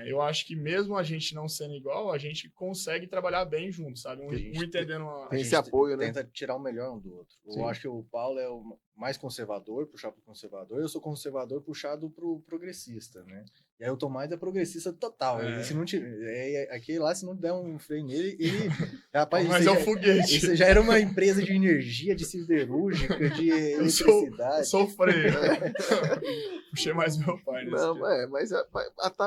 eu acho que mesmo a gente não sendo igual, a gente consegue trabalhar bem junto, sabe? Um entendendo tem esse apoio, né? Tenta tirar o melhor um do outro. Sim. Eu acho que o Paulo é o mais conservador, puxado pro conservador. Eu sou conservador, puxado pro progressista, né? E aí o Tomás é progressista total. Se não aquele lá, se não der um freio nele, ele... Rapaz, mas é o foguete. Isso já era uma empresa de energia, de siderúrgica, de eletricidade. Eu sou freio. Puxei mais meu pai nesse Não, dia. mas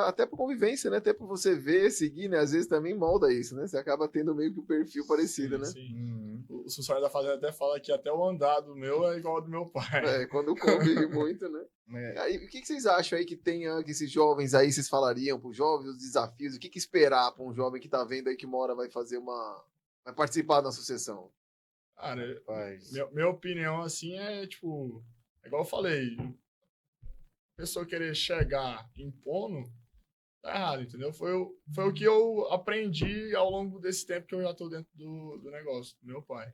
até por convivência, né? Até por você ver, seguir, né? Às vezes também molda isso, né? Você acaba tendo meio que o perfil parecido, né? Sim. O funcionário da fazenda até fala que até o andar do meu é igual ao do meu pai. Quando convive muito, né? Aí, o que vocês acham aí que que esses jovens aí, vocês falariam para os jovens, os desafios, o que esperar para um jovem que tá vendo aí que uma hora vai fazer vai participar da sucessão? Cara, minha opinião, assim, tipo, igual eu falei, a pessoa querer chegar impondo, tá errado, entendeu? Foi o que eu aprendi ao longo desse tempo que eu já tô dentro do negócio, do meu pai.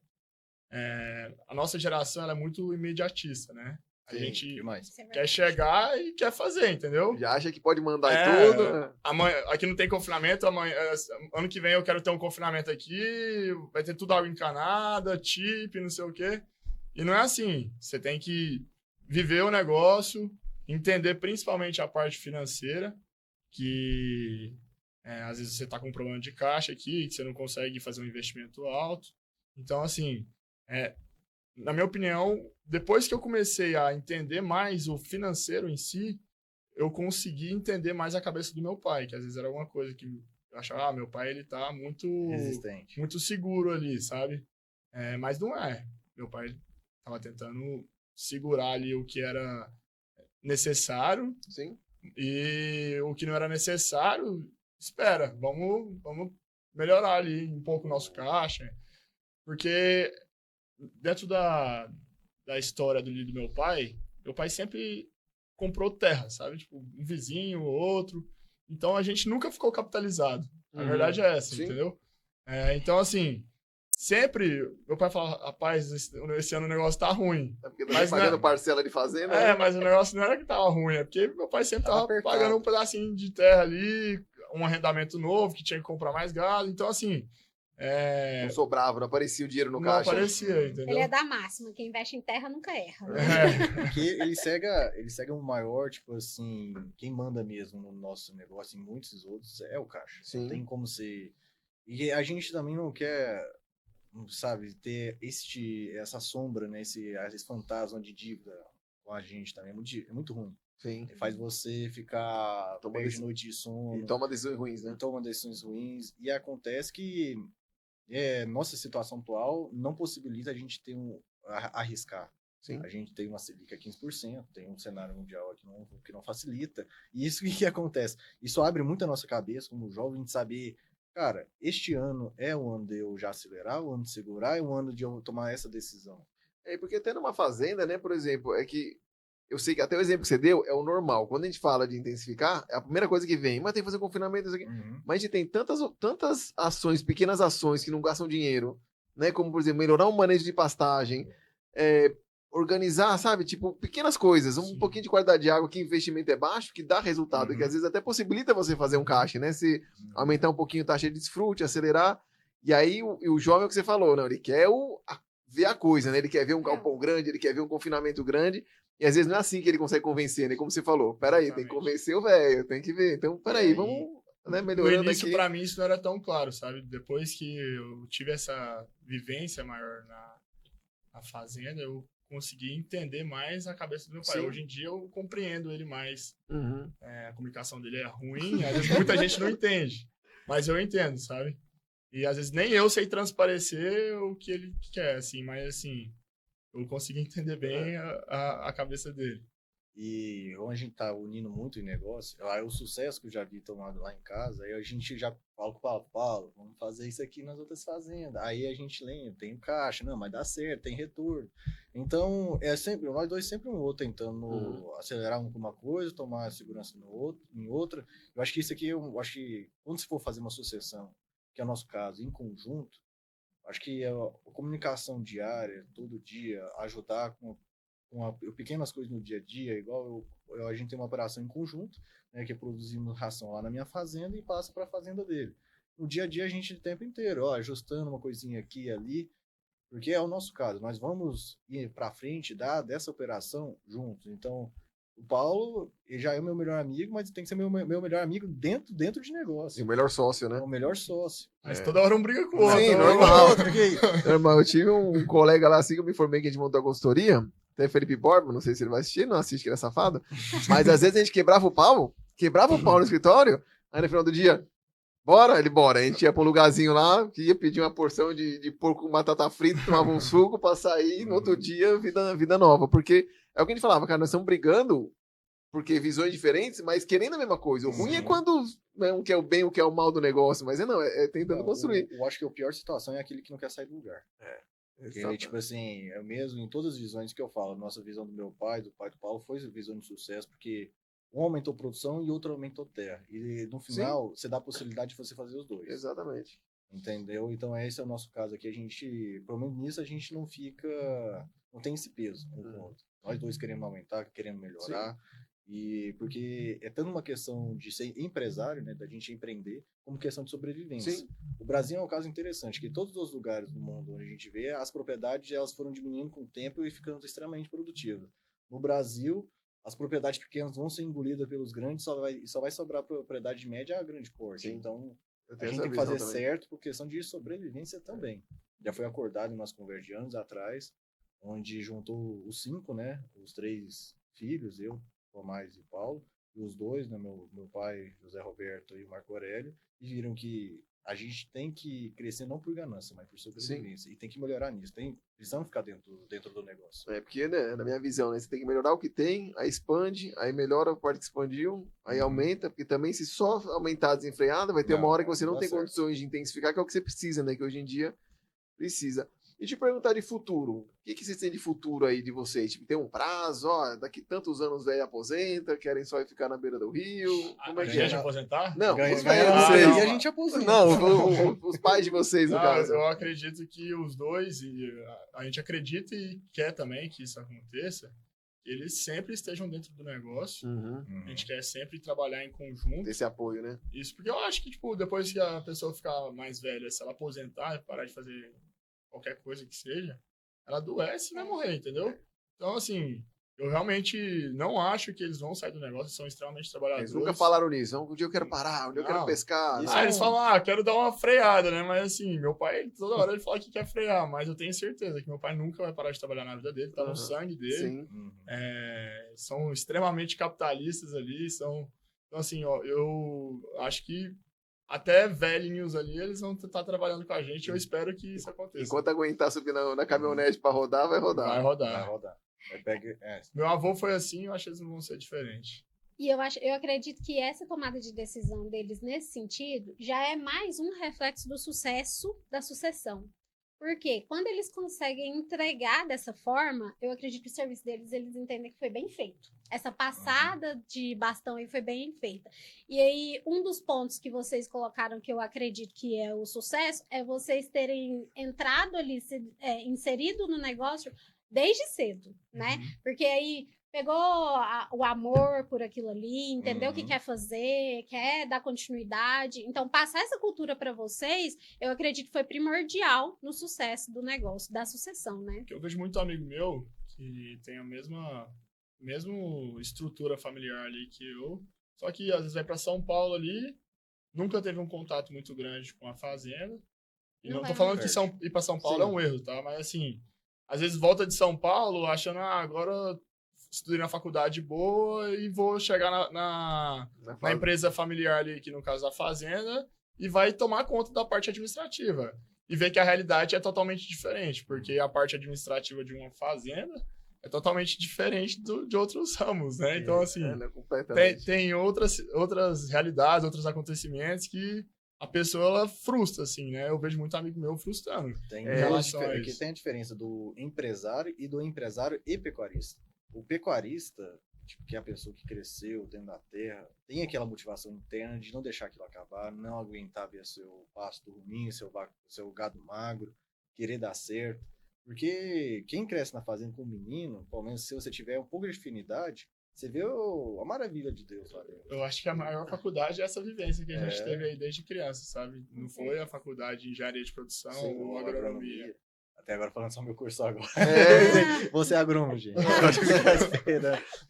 A nossa geração, ela é muito imediatista, né? A gente quer chegar e quer fazer, entendeu? Já acha que pode mandar em tudo. Né? Aqui não tem confinamento, ano que vem eu quero ter um confinamento aqui, vai ter tudo água encanada, chip, não sei o quê. E não é assim. Você tem que viver o negócio, entender principalmente a parte financeira, que às vezes você está com um problema de caixa aqui, que você não consegue fazer um investimento alto. Então, assim, na minha opinião, depois que eu comecei a entender mais o financeiro em si, eu consegui entender mais a cabeça do meu pai, que às vezes era uma coisa que eu achava, meu pai, ele tá muito resistente, muito seguro ali, sabe? Mas não é. Meu pai tava tentando segurar ali o que era necessário. Sim. E o que não era necessário, espera, vamos melhorar ali um pouco o nosso caixa, porque dentro da história do meu pai sempre comprou terra, sabe? Tipo, um vizinho, outro. Então, a gente nunca ficou capitalizado. A verdade é essa, Sim. entendeu? Então, assim, sempre meu pai fala, rapaz, esse ano o negócio tá ruim. Porque tá pagando parcela de fazenda. Né? Mas o negócio não era que tava ruim, é porque meu pai sempre tava pagando um pedacinho de terra ali, um arrendamento novo, que tinha que comprar mais gado. Então, assim... Não sobrava, não aparecia o dinheiro no caixa. Não aparecia, entendeu? Ele é da máxima, quem investe em terra nunca erra. Porque ele segue um maior, tipo assim, quem manda mesmo no nosso negócio, em muitos outros, é o caixa. Sim. Não tem como ser... E a gente também não quer, sabe, ter essa sombra, né, esse fantasma de dívida com a gente também. É muito ruim. Sim. Faz você ficar de noite de sono. E toma decisões ruins, né? Toma decisões ruins. E acontece que nossa situação atual não possibilita a gente ter arriscar. Sim. A gente tem uma Selic a 15%, tem um cenário mundial aqui que não facilita. E isso que acontece? Isso abre muito a nossa cabeça, como jovem, de saber, cara, este ano é o ano de eu já acelerar, o ano de segurar, é o ano de eu tomar essa decisão. Porque até numa fazenda, né, por exemplo, é que eu sei que até o exemplo que você deu é o normal. Quando a gente fala de intensificar, é a primeira coisa que vem. Mas tem que fazer confinamento, isso aqui. Mas a gente tem tantas ações, pequenas ações que não gastam dinheiro, né? Como, por exemplo, melhorar o manejo de pastagem, organizar, sabe? Tipo, pequenas coisas. Um Sim. pouquinho de qualidade de água, que investimento é baixo, que dá resultado, que às vezes até possibilita você fazer um caixa, né? Se aumentar um pouquinho a taxa de desfrute, acelerar. E aí o jovem é o que você falou, não? Ele quer ver a coisa, né? Ele quer ver um galpão grande, ele quer ver um confinamento grande. E às vezes não é assim que ele consegue convencer, né? Como você falou. Peraí, tem que convencer o velho, tem que ver. Então, peraí, vamos, né, No melhorando início, aqui. pra mim, isso não era tão claro, sabe? Depois que eu tive essa vivência maior na fazenda, eu consegui entender mais a cabeça do meu pai. Sim. Hoje em dia, eu compreendo ele mais. Uhum. A comunicação dele é ruim, às vezes muita gente não entende. Mas eu entendo, sabe? E às vezes nem eu sei transparecer o que ele quer, assim. Mas, assim, eu consigo entender bem a cabeça dele. E como a gente tá unindo muito em negócio, aí o sucesso que eu já vi tomado lá em casa, aí a gente já fala com o Paulo, vamos fazer isso aqui nas outras fazendas. Aí a gente lembra, tem caixa, não, mas dá certo, tem retorno. Então, nós dois sempre um outro tentando acelerar uma coisa, tomar segurança em outra. Eu acho que isso aqui, eu acho que quando se for fazer uma sucessão, que é o nosso caso, em conjunto, acho que a comunicação diária, todo dia, ajudar com pequenas coisas no dia a dia, igual a gente tem uma operação em conjunto, né, que produzimos ração lá na minha fazenda e passa para a fazenda dele. No dia a dia a gente o tempo inteiro, ajustando uma coisinha aqui e ali, porque é o nosso caso, nós vamos ir para frente dessa operação juntos. Então, o Paulo, ele já é o meu melhor amigo, mas tem que ser meu melhor amigo dentro de negócio. E o melhor sócio, né? É o melhor sócio. Mas toda hora um briga com o outro. Sim, normal. Normal. Eu tive um colega lá, assim, que eu me formei, que a gente montou a consultoria, até Felipe Borba, não sei se ele vai assistir, não assiste, que ele é safado, mas às vezes a gente quebrava o pau no escritório, aí no final do dia, bora? Ele, bora. A gente ia pra um lugarzinho lá, que ia pedir uma porção de porco com batata frita, tomava um suco pra sair, no outro dia, vida nova. Porque é o que a gente falava, cara, nós estamos brigando porque visões diferentes, mas querendo a mesma coisa. O ruim é quando um quer o bem, um quer o mal do negócio, mas é tentando construir. Eu acho que a pior situação é aquele que não quer sair do lugar. Porque, tipo assim, é mesmo em todas as visões que eu falo, nossa visão do meu pai, do pai do Paulo, foi visão de sucesso, porque um aumentou produção e outro aumentou terra. E no final, você dá a possibilidade de você fazer os dois. Exatamente. Entendeu? Então, esse é o nosso caso aqui. A gente, pelo menos nisso, a gente não tem esse peso um com o outro. Nós dois queremos aumentar, queremos melhorar. Sim. E porque é tanto uma questão de ser empresário, né, da gente empreender, como questão de sobrevivência. Sim. O Brasil é um caso interessante, que todos os lugares do mundo onde a gente vê, as propriedades elas foram diminuindo com o tempo e ficando extremamente produtivas. No Brasil, as propriedades pequenas vão ser engolidas pelos grandes, só vai sobrar propriedade média a grande porte. Sim. Então, a gente tem que fazer certo por questão de sobrevivência também. Já foi acordado em umas conversas de anos atrás, onde juntou os 5, né, os 3 filhos, eu, Tomás e Paulo, e os dois, né, meu pai, José Roberto e o Marco Aurélio, e viram que a gente tem que crescer não por ganância, mas por sobrevivência. Sim. E tem que melhorar nisso. Precisamos ficar dentro do negócio. Porque, né, na minha visão, né, você tem que melhorar o que tem, aí expande, aí melhora a parte que expandiu, aí aumenta, porque também se só aumentar desenfreada, vai ter uma hora que você não tem condições de intensificar, que é o que você precisa, né, que hoje em dia precisa. E te perguntar de futuro, o que vocês têm de futuro aí de vocês? Tipo, tem um prazo, daqui tantos anos velho aposenta, querem só ficar na beira do rio, como é que é? A gente aposentar? Não, ganha, os velhos de vocês. Não, e a gente aposenta. Não, os pais de vocês, no caso. Eu acredito que os dois, e a gente acredita e quer também que isso aconteça, eles sempre estejam dentro do negócio. A gente quer sempre trabalhar em conjunto. Esse apoio, né? Isso, porque eu acho que, tipo, depois que a pessoa ficar mais velha, se ela aposentar e parar de fazer qualquer coisa que seja, ela adoece e vai morrer, entendeu? Então, assim, eu realmente não acho que eles vão sair do negócio, são extremamente trabalhadores. Eles nunca falaram nisso. Um dia eu quero parar, um dia eu quero pescar. Eles falam, quero dar uma freada, né? Mas assim, meu pai, toda hora ele fala que quer frear, mas eu tenho certeza que meu pai nunca vai parar de trabalhar na vida dele, tá no sangue dele. Sim. São extremamente capitalistas ali, então assim, eu acho que até velhinhos ali, eles vão estar trabalhando com a gente. Eu espero que isso aconteça. Enquanto aguentar subir na caminhonete para rodar, vai rodar. Vai rodar. Vai Meu avô foi assim, eu acho que eles não vão ser diferentes. E eu acredito que essa tomada de decisão deles nesse sentido já é mais um reflexo do sucesso da sucessão. Porque quando eles conseguem entregar dessa forma, eu acredito que o serviço deles, eles entendem que foi bem feito. Essa passada de bastão aí foi bem feita. E aí, um dos pontos que vocês colocaram, que eu acredito que é o sucesso, é vocês terem entrado ali, inserido no negócio desde cedo, né? Porque aí pegou o amor por aquilo ali, entendeu o que quer fazer, quer dar continuidade. Então, passar essa cultura para vocês, eu acredito que foi primordial no sucesso do negócio, da sucessão, né? Eu vejo muito amigo meu que tem a mesma estrutura familiar ali que eu, só que às vezes vai para São Paulo ali, nunca teve um contato muito grande com a fazenda. E não tô falando que ir para São Paulo é um erro, tá? Mas assim, às vezes volta de São Paulo achando, agora estudei na faculdade boa e vou chegar na empresa familiar ali, que no caso a fazenda, e vai tomar conta da parte administrativa. E ver que a realidade é totalmente diferente, porque a parte administrativa de uma fazenda é totalmente diferente de outros ramos, né? Então, assim, tem outras realidades, outros acontecimentos que a pessoa, ela frustra, assim, né? Eu vejo muito amigo meu frustrando. Tem que tem a diferença do empresário e do empresário e pecuarista. O pecuarista, tipo, que é a pessoa que cresceu dentro da terra, tem aquela motivação interna de não deixar aquilo acabar, não aguentar ver seu pasto ruim, seu gado magro, querer dar certo. Porque quem cresce na fazenda com menino, pelo menos se você tiver um pouco de afinidade, você vê a maravilha de Deus lá dentro. Eu acho que a maior faculdade é essa vivência que a gente teve aí desde criança, sabe? Não foi a faculdade de engenharia de produção ou agronomia. Até agora falando só meu curso agora. Você é agrônomo, gente.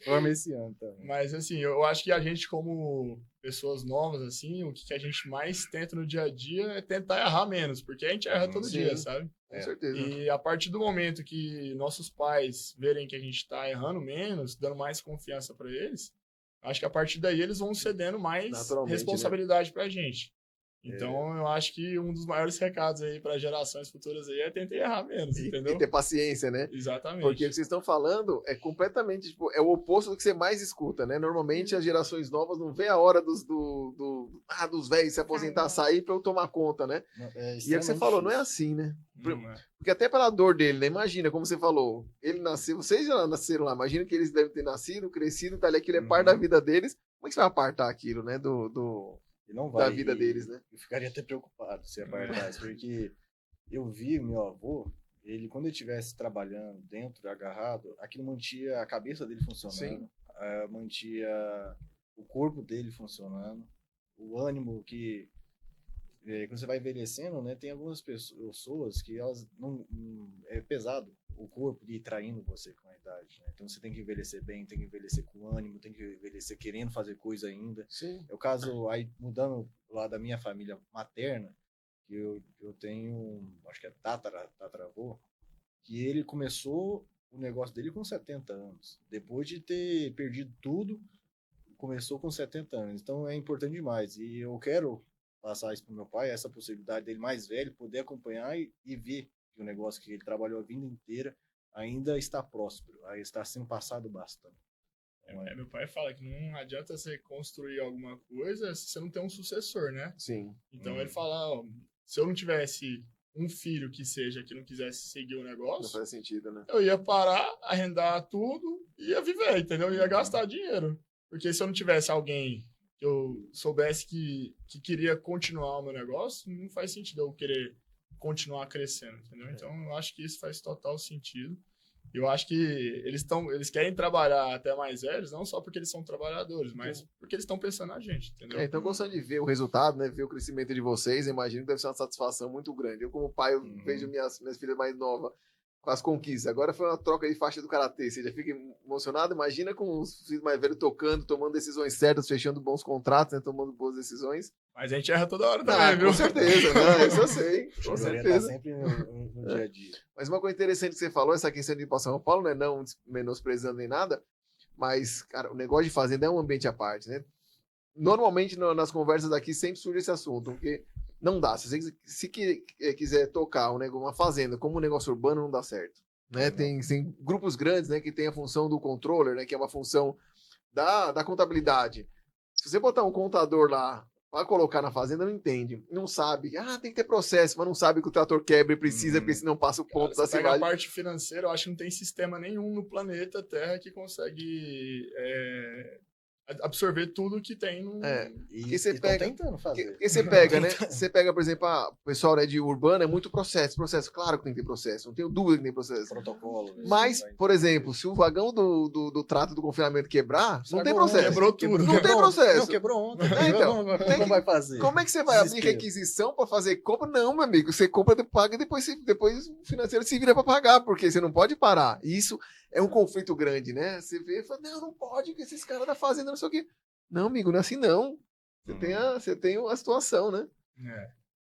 Forma esse ano também. Mas assim, eu acho que a gente, como pessoas novas, assim, o que a gente mais tenta no dia a dia é tentar errar menos, porque a gente erra todo dia, sabe? Com certeza. E a partir do momento que nossos pais verem que a gente tá errando menos, dando mais confiança para eles, acho que a partir daí eles vão cedendo mais responsabilidade pra gente. Então, eu acho que um dos maiores recados aí para gerações futuras aí é tentar errar menos, entendeu? E ter paciência, né? Exatamente. Porque o que vocês estão falando é completamente, tipo, é o oposto do que você mais escuta, né? Normalmente as gerações novas não vê a hora dos velhos se aposentar, sair para eu tomar conta, né? E é o que você falou, não é assim, né? Porque até pela dor dele, né? Imagina, como você falou, ele nasceu, vocês já nasceram lá, imagina que eles devem ter nascido, crescido, tá ali, aquilo é parte da vida deles. Como é que você vai apartar aquilo, né? Da vida deles, né? Eu ficaria até preocupado se apartasse, porque eu vi meu avô, ele quando ele estivesse trabalhando dentro, agarrado, aquilo mantia a cabeça dele funcionando, mantia o corpo dele funcionando, o ânimo que quando você vai envelhecendo, né, tem algumas pessoas que elas não é pesado o corpo de ir traindo você com a idade, né? Então você tem que envelhecer bem, tem que envelhecer com ânimo, tem que envelhecer querendo fazer coisa ainda. Sim. É o caso aí mudando lá da minha família materna, que eu tenho, acho que é tataravô, que ele começou o negócio dele com 70 anos. Depois de ter perdido tudo, começou com 70 anos. Então é importante demais. E eu quero passar isso pro meu pai, essa possibilidade dele mais velho, poder acompanhar e ver que o negócio que ele trabalhou a vida inteira ainda está próspero, aí está sendo passado bastante. Meu pai fala que não adianta você construir alguma coisa se você não tem um sucessor, né? Sim. Então ele fala, se eu não tivesse um filho que não quisesse seguir o negócio, não faz sentido, né? Eu ia parar, arrendar tudo e ia viver, entendeu? Eu ia gastar dinheiro. Porque se eu não tivesse alguém que eu soubesse que queria continuar o meu negócio, não faz sentido eu querer continuar crescendo, entendeu? Então, eu acho que isso faz total sentido. Eu acho que eles querem trabalhar até mais velhos, não só porque eles são trabalhadores, mas porque eles estão pensando na gente, entendeu? Então, gostando de ver o resultado, né? Ver o crescimento de vocês, imagino que deve ser uma satisfação muito grande. Eu, como pai, eu vejo minhas filhas mais novas com as conquistas. Agora foi uma troca de faixa do karatê. Você já fica emocionado? Imagina com os filhos mais velhos tocando, tomando decisões certas, fechando bons contratos, né? Tomando boas decisões. Mas a gente erra toda hora também, viu? Com certeza, né? Isso eu sei. Com certeza. Tá sempre no dia a dia. Mas uma coisa interessante que você falou, essa questão de ir para São Paulo, né? Não menosprezando nem nada, mas, cara, o negócio de fazenda é um ambiente à parte, né? Normalmente, nas conversas aqui, sempre surge esse assunto, porque não dá. Se você quiser tocar uma fazenda como um negócio urbano, não dá certo. Né? Tem grupos grandes, né, que tem a função do controller, né, que é uma função da contabilidade. Se você botar um contador lá vai colocar na fazenda, não entende, não sabe. Tem que ter processo, mas não sabe que o trator quebra e precisa, porque senão passa o ponto da Você pega a silagem. parte financeira, eu acho que não tem sistema nenhum no planeta Terra que consegue absorver tudo que tem no... Porque você estão pega, tentando fazer. porque você pega, né? Você pega, por exemplo, o pessoal, né, de urbano, é muito processo. Claro que tem que ter processo, não tenho dúvida que tem processo. Protocolo. Mas, por exemplo, se o vagão do trato do confinamento quebrar, não tem Estragou processo. Quebrou tudo. Não tem processo. Não, quebrou ontem. Então, Como vai fazer? Como é que você vai abrir Desespero. requisição para fazer compra? Não, meu amigo. Você compra, paga e depois o financeiro se vira para pagar, porque você não pode parar. E isso é um conflito grande, né? Você vê e fala, não pode, que esses caras da fazenda não sei o quê. Não, amigo, não é assim não. Você tem a situação, né?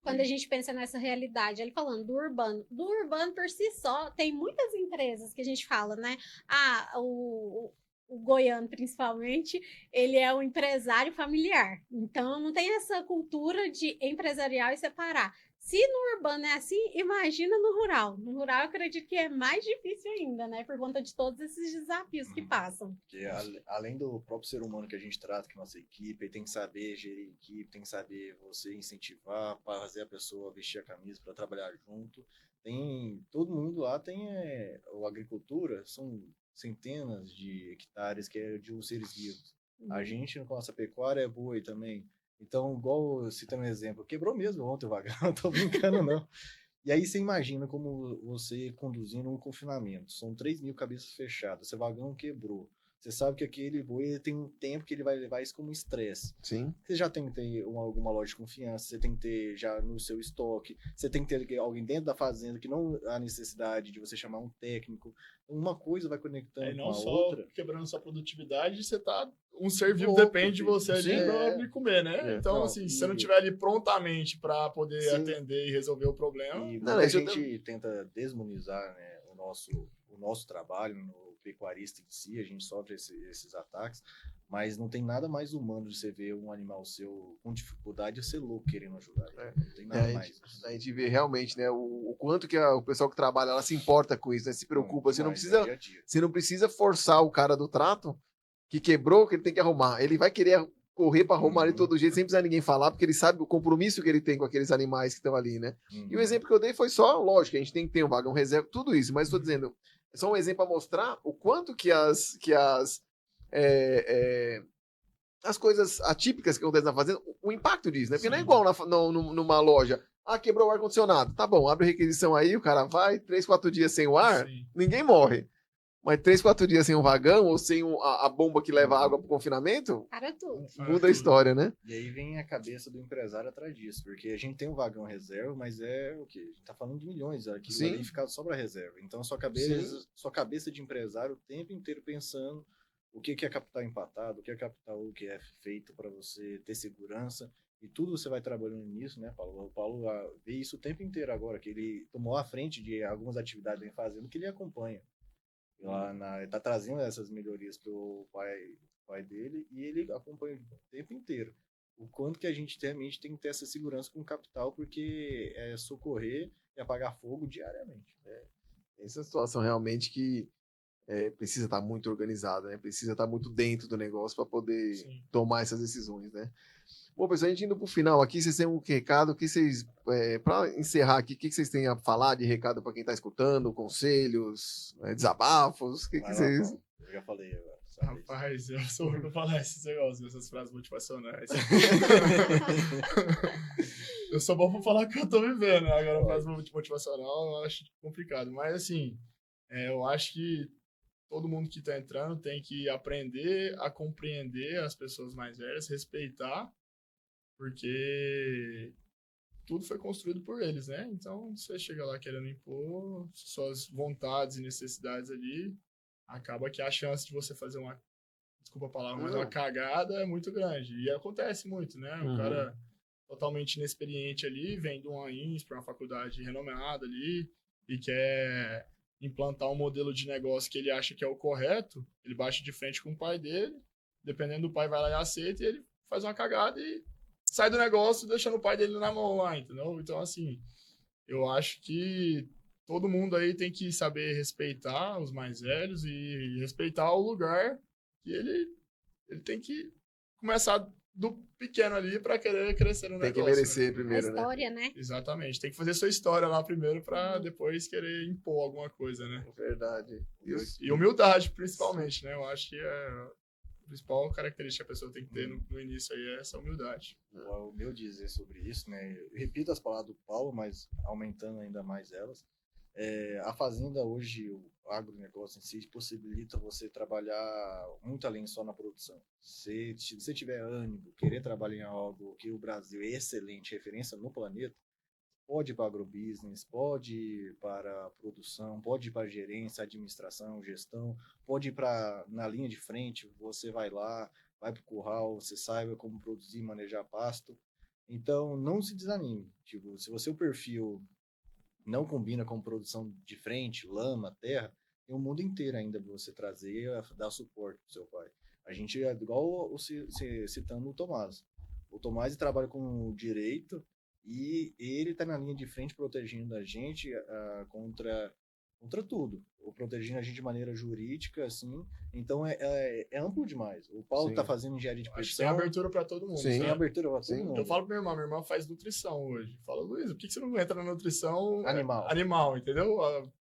Quando a gente pensa nessa realidade, ele falando do urbano por si só, tem muitas empresas que a gente fala, né? O goiano, principalmente, ele é um empresário familiar. Então, não tem essa cultura de empresarial e separar. Se no urbano é assim, imagina no rural. No rural, eu acredito que é mais difícil ainda, né? Por conta de todos esses desafios que passam. Porque além do próprio ser humano que a gente trata, que é a nossa equipe, tem que saber gerir equipe, tem que saber você incentivar, para fazer a pessoa vestir a camisa para trabalhar junto. Todo mundo lá tem a agricultura, são centenas de hectares que é de seres vivos. A gente, com a nossa pecuária, é boi também. Então, igual citando um exemplo, quebrou mesmo ontem o vagão, não tô brincando não. E aí você imagina como você conduzindo um confinamento. São 3.000 cabeças fechadas, seu vagão quebrou. Você sabe que aquele boi tem um tempo que ele vai levar isso como estresse. Sim. Você já tem que ter alguma loja de confiança, você tem que ter já no seu estoque, você tem que ter alguém dentro da fazenda que não há necessidade de você chamar um técnico. Uma coisa vai conectando E com não a só outra. quebrando sua produtividade, você tá... Um ser vivo Louco, depende de você ali sim, pra comer, né? Então, Não, assim, se você não tiver ali prontamente para poder Sim. atender e resolver o problema... E Não, muita isso gente tenta desmonizar, né, o nosso trabalho no pecuarista em si, a gente sofre esses ataques, mas não tem nada mais humano de você ver um animal seu com dificuldade e ser louco querendo ajudar ele. Não tem nada mais. A gente vê realmente, né, o quanto que o pessoal que trabalha lá se importa com isso, né, se preocupa. Você não Demais, precisa, é dia a dia. você não precisa forçar o cara do trato que quebrou, que ele tem que arrumar. Ele vai querer correr para arrumar de todo jeito, sem precisar ninguém falar, porque ele sabe o compromisso que ele tem com aqueles animais que estão ali, né? E o exemplo que eu dei foi só, lógico, a gente tem que ter um vagão reserva, tudo isso, mas estou dizendo, é só um exemplo para mostrar o quanto que as coisas atípicas que acontecem na fazenda, o impacto disso, né? Porque não é igual numa loja. Quebrou o ar-condicionado. Tá bom, abre requisição aí, o cara vai, 3, 4 dias sem o ar, Sim. ninguém morre. Mas 3, 4 dias sem um vagão ou sem a bomba que leva água pro confinamento, Para tudo. muda a história, né? E aí vem a cabeça do empresário atrás disso, porque a gente tem um vagão reserva, mas é o quê? A gente tá falando de milhões, aquilo Sim. ali fica só para reserva. Então sua cabeça de empresário o tempo inteiro pensando o que é capital empatado, o que é capital que é feito para você ter segurança, e tudo você vai trabalhando nisso, né, Paulo? O Paulo vê isso o tempo inteiro agora, que ele tomou a frente de algumas atividades que vem fazendo que ele acompanha. Ele tá trazendo essas melhorias pro pai dele e ele acompanha o tempo inteiro. O quanto que a gente realmente tem que ter essa segurança com o capital, porque é socorrer e apagar fogo diariamente. Essa situação realmente que precisa estar muito organizada, né? Precisa estar muito dentro do negócio para poder tomar essas decisões, né? Bom, pessoal, a gente indo para o final aqui, vocês têm um recado, que vocês, para encerrar aqui, o que vocês têm a falar de recado para quem está escutando, conselhos, desabafos, o que vocês... Paulo, eu já falei agora. Rapaz, eu sou ruim pra falar esses negócios, essas frases motivacionais. Eu sou bom pra falar o que eu tô vivendo, né? Agora, frase motivacional eu acho complicado. Mas, assim, eu acho que todo mundo que tá entrando tem que aprender a compreender as pessoas mais velhas, respeitar, porque tudo foi construído por eles, né? Então, você chega lá querendo impor suas vontades e necessidades ali, acaba que a chance de você fazer desculpa a palavra, mas uma cagada é muito grande. E acontece muito, né? O cara totalmente inexperiente ali, vem de uma INSPER, uma faculdade renomada ali, e quer implantar um modelo de negócio que ele acha que é o correto, ele bate de frente com o pai dele, dependendo do pai vai lá e aceita, e ele faz uma cagada e sai do negócio deixando o pai dele na mão lá, entendeu? Então, assim, eu acho que todo mundo aí tem que saber respeitar os mais velhos e respeitar o lugar que ele tem que começar do pequeno ali para querer crescer no Tem que negócio. merecer A primeiro, né? história, né? Exatamente. Tem que fazer sua história lá primeiro para depois querer impor alguma coisa, né? Verdade. E humildade, principalmente, né? Eu acho que a principal característica que a pessoa tem que ter no início aí é essa humildade. O meu dizer sobre isso, né? Eu repito as palavras do Paulo, mas aumentando ainda mais elas. A fazenda hoje, o agronegócio em si, possibilita você trabalhar muito além só na produção. Se você tiver ânimo, querer trabalhar em algo que o Brasil é excelente, referência no planeta, pode ir para agrobusiness, pode ir para produção, pode ir para gerência, administração, gestão, pode ir na linha de frente, você vai lá, vai para o curral, você saiba como produzir, manejar pasto. Então, não se desanime. Tipo, se você o perfil não combina com produção de frente, lama, terra, tem o mundo inteiro ainda para você trazer, dar suporte para o seu pai. A gente é igual citando o Tomás. O Tomás trabalha com direito e ele está na linha de frente protegendo a gente contra tudo. Ou protegendo a gente de maneira jurídica, assim. Então é amplo demais. O Paulo está fazendo engenharia de Acho que tem produção. abertura para todo mundo. Sim. Tem sabe? abertura para todo mundo. Eu falo pra minha irmã faz nutrição hoje. Fala, Luiz, por que você não entra na nutrição Animal, entendeu?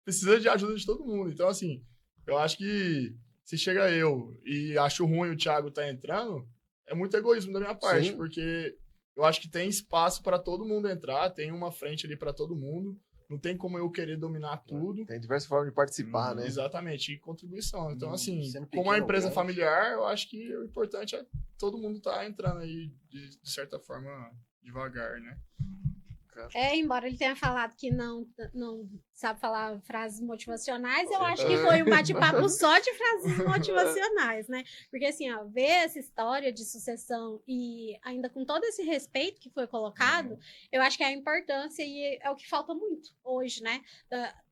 Precisa de ajuda de todo mundo. Então, assim, eu acho que se chega eu e acho ruim o Thiago tá entrando, é muito egoísmo da minha parte, Sim. porque eu acho que tem espaço para todo mundo entrar, tem uma frente ali para todo mundo. Não tem como eu querer dominar tudo. Tem diversas formas de participar, né? Exatamente, e contribuição. Então, assim, sendo como a pequeno, empresa grande. familiar, eu acho que o importante é todo mundo estar entrando aí, de certa forma, devagar, né? Embora ele tenha falado que não sabe falar frases motivacionais, eu acho que foi um bate-papo só de frases motivacionais, né? Porque, assim, ó, ver essa história de sucessão e ainda com todo esse respeito que foi colocado, eu acho que é a importância e é o que falta muito hoje, né?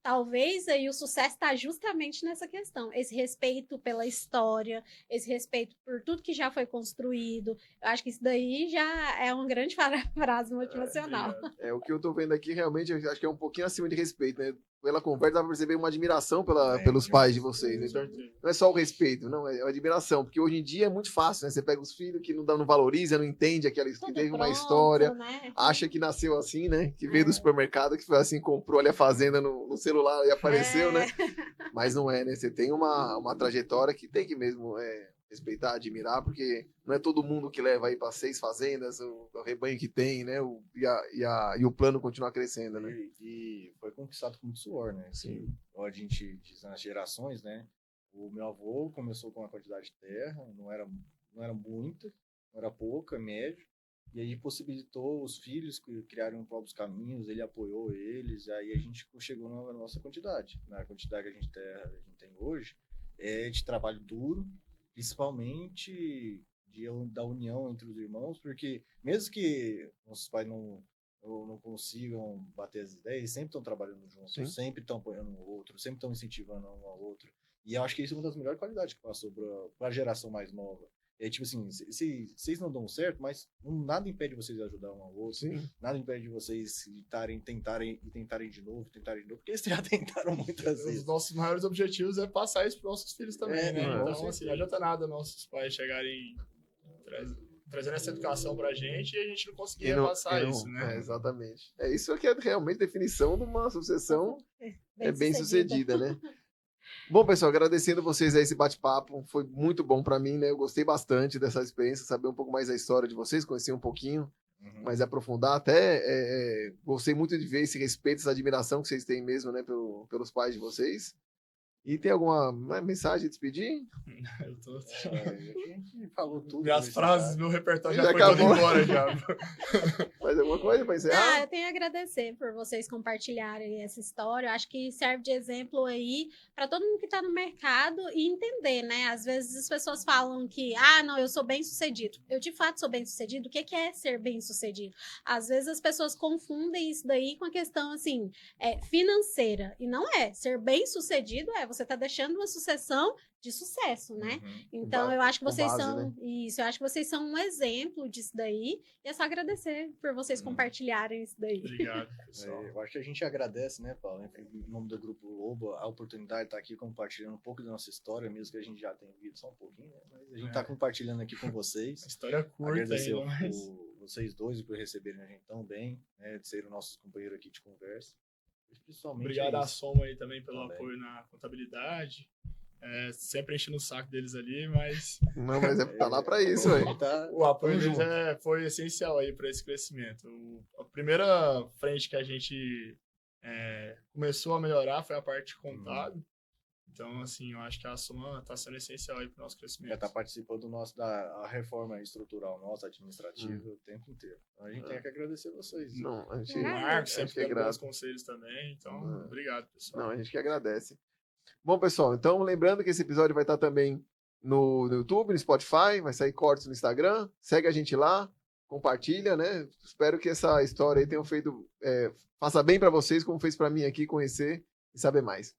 Talvez aí o sucesso está justamente nessa questão, esse respeito pela história, esse respeito por tudo que já foi construído. Eu acho que isso daí já é uma grande frase motivacional. O que eu tô vendo aqui realmente, eu acho que é um pouquinho acima de respeito, né? Pela conversa, dá pra perceber uma admiração pelos pais de vocês, né? Não é só o respeito, não, é a admiração, porque hoje em dia é muito fácil, né? Você pega os filhos que não valoriza, não entende que teve uma história, né? acha que nasceu assim, né? Que veio do supermercado, que foi assim, comprou ali a fazenda no celular e apareceu, né? Mas não é, né? Você tem uma trajetória que tem que mesmo respeitar, admirar, porque não é todo mundo que leva aí para 6 fazendas, o rebanho que tem, né? E o plano continuar crescendo, né? E foi conquistado com muito suor, né? Sim. A gente diz nas gerações, né? O meu avô começou com uma quantidade de terra, não era muita, não era pouca, médio, e aí possibilitou os filhos que criaram próprios caminhos, ele apoiou eles, aí a gente chegou na nossa quantidade. Na quantidade que a gente tem hoje, é de trabalho duro, principalmente da união entre os irmãos, porque mesmo que nossos pais não consigam bater as ideias, sempre estão trabalhando juntos, Sim. sempre estão apoiando um ao outro, sempre estão incentivando um ao outro. E eu acho que isso é uma das melhores qualidades que passou para a geração mais nova. É tipo assim, vocês não dão certo, mas nada impede vocês de ajudar um ao outro. Sim. Nada impede vocês tentarem de novo, porque eles já tentaram muitas vezes. Os nossos maiores objetivos é passar isso para nossos filhos também, né? com Então, assim, não adianta nada nossos pais chegarem trazendo essa educação pra gente e a gente não conseguir passar isso, né? Exatamente. Isso aqui é realmente definição de uma sucessão bem sucedida, né? Bom, pessoal, agradecendo vocês a esse bate-papo, foi muito bom para mim, né? Eu gostei bastante dessa experiência, saber um pouco mais da história de vocês, conhecer um pouquinho, mas aprofundar até. Gostei muito de ver esse respeito, essa admiração que vocês têm mesmo, né, pelos pais de vocês. E tem alguma mensagem de despedir? Eu tô... A gente falou tudo. Minhas frases, meu repertório Já já foi acabou. todo embora já. Mais alguma coisa para encerrar? Eu tenho a agradecer por vocês compartilharem essa história. Eu acho que serve de exemplo aí para todo mundo que está no mercado e entender, né? Às vezes as pessoas falam que, não, eu sou bem-sucedido. Eu de fato sou bem-sucedido. O que é ser bem-sucedido? Às vezes as pessoas confundem isso daí com a questão assim, financeira. E não é. Ser bem-sucedido é você tá deixando uma sucessão de sucesso, né? Uhum. Então, eu acho que Com vocês base, são. Isso, eu acho que vocês são um exemplo disso daí. E é só agradecer por vocês compartilharem isso daí. Obrigado, pessoal. Eu acho que a gente agradece, né, Paulo, em nome do Grupo Lobo, a oportunidade de estar aqui compartilhando um pouco da nossa história, mesmo que a gente já tenha visto só um pouquinho, né? Mas a gente está compartilhando aqui com vocês. A história curta Agradecer ainda, mas... vocês dois por receberem a gente tão bem, né, de serem nossos companheiros aqui de conversa. Principalmente Obrigado à Soma aí também pelo Também. apoio na contabilidade. Sempre enchendo o saco deles ali, mas Não, mas tá lá pra isso, velho. o apoio Tamo deles foi essencial aí para esse crescimento. A primeira frente que a gente começou a melhorar foi a parte contábil. Então, assim, eu acho que a Soma está sendo essencial aí para o nosso crescimento. Já está participando da reforma estrutural nossa, administrativa, o tempo inteiro. Então, a gente tem que agradecer vocês. Não, a gente, O Marcos a sempre gente que dando bons agradece. conselhos também. Então, obrigado, pessoal. Não, a gente que agradece. Bom, pessoal, então lembrando que esse episódio vai estar também no YouTube, no Spotify, vai sair cortes no Instagram. Segue a gente lá, compartilha, né? Espero que essa história aí tenha feito, faça bem para vocês, como fez para mim aqui, conhecer e saber mais.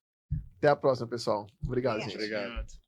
Até a próxima, pessoal. Obrigado, gente. Obrigado. Obrigado.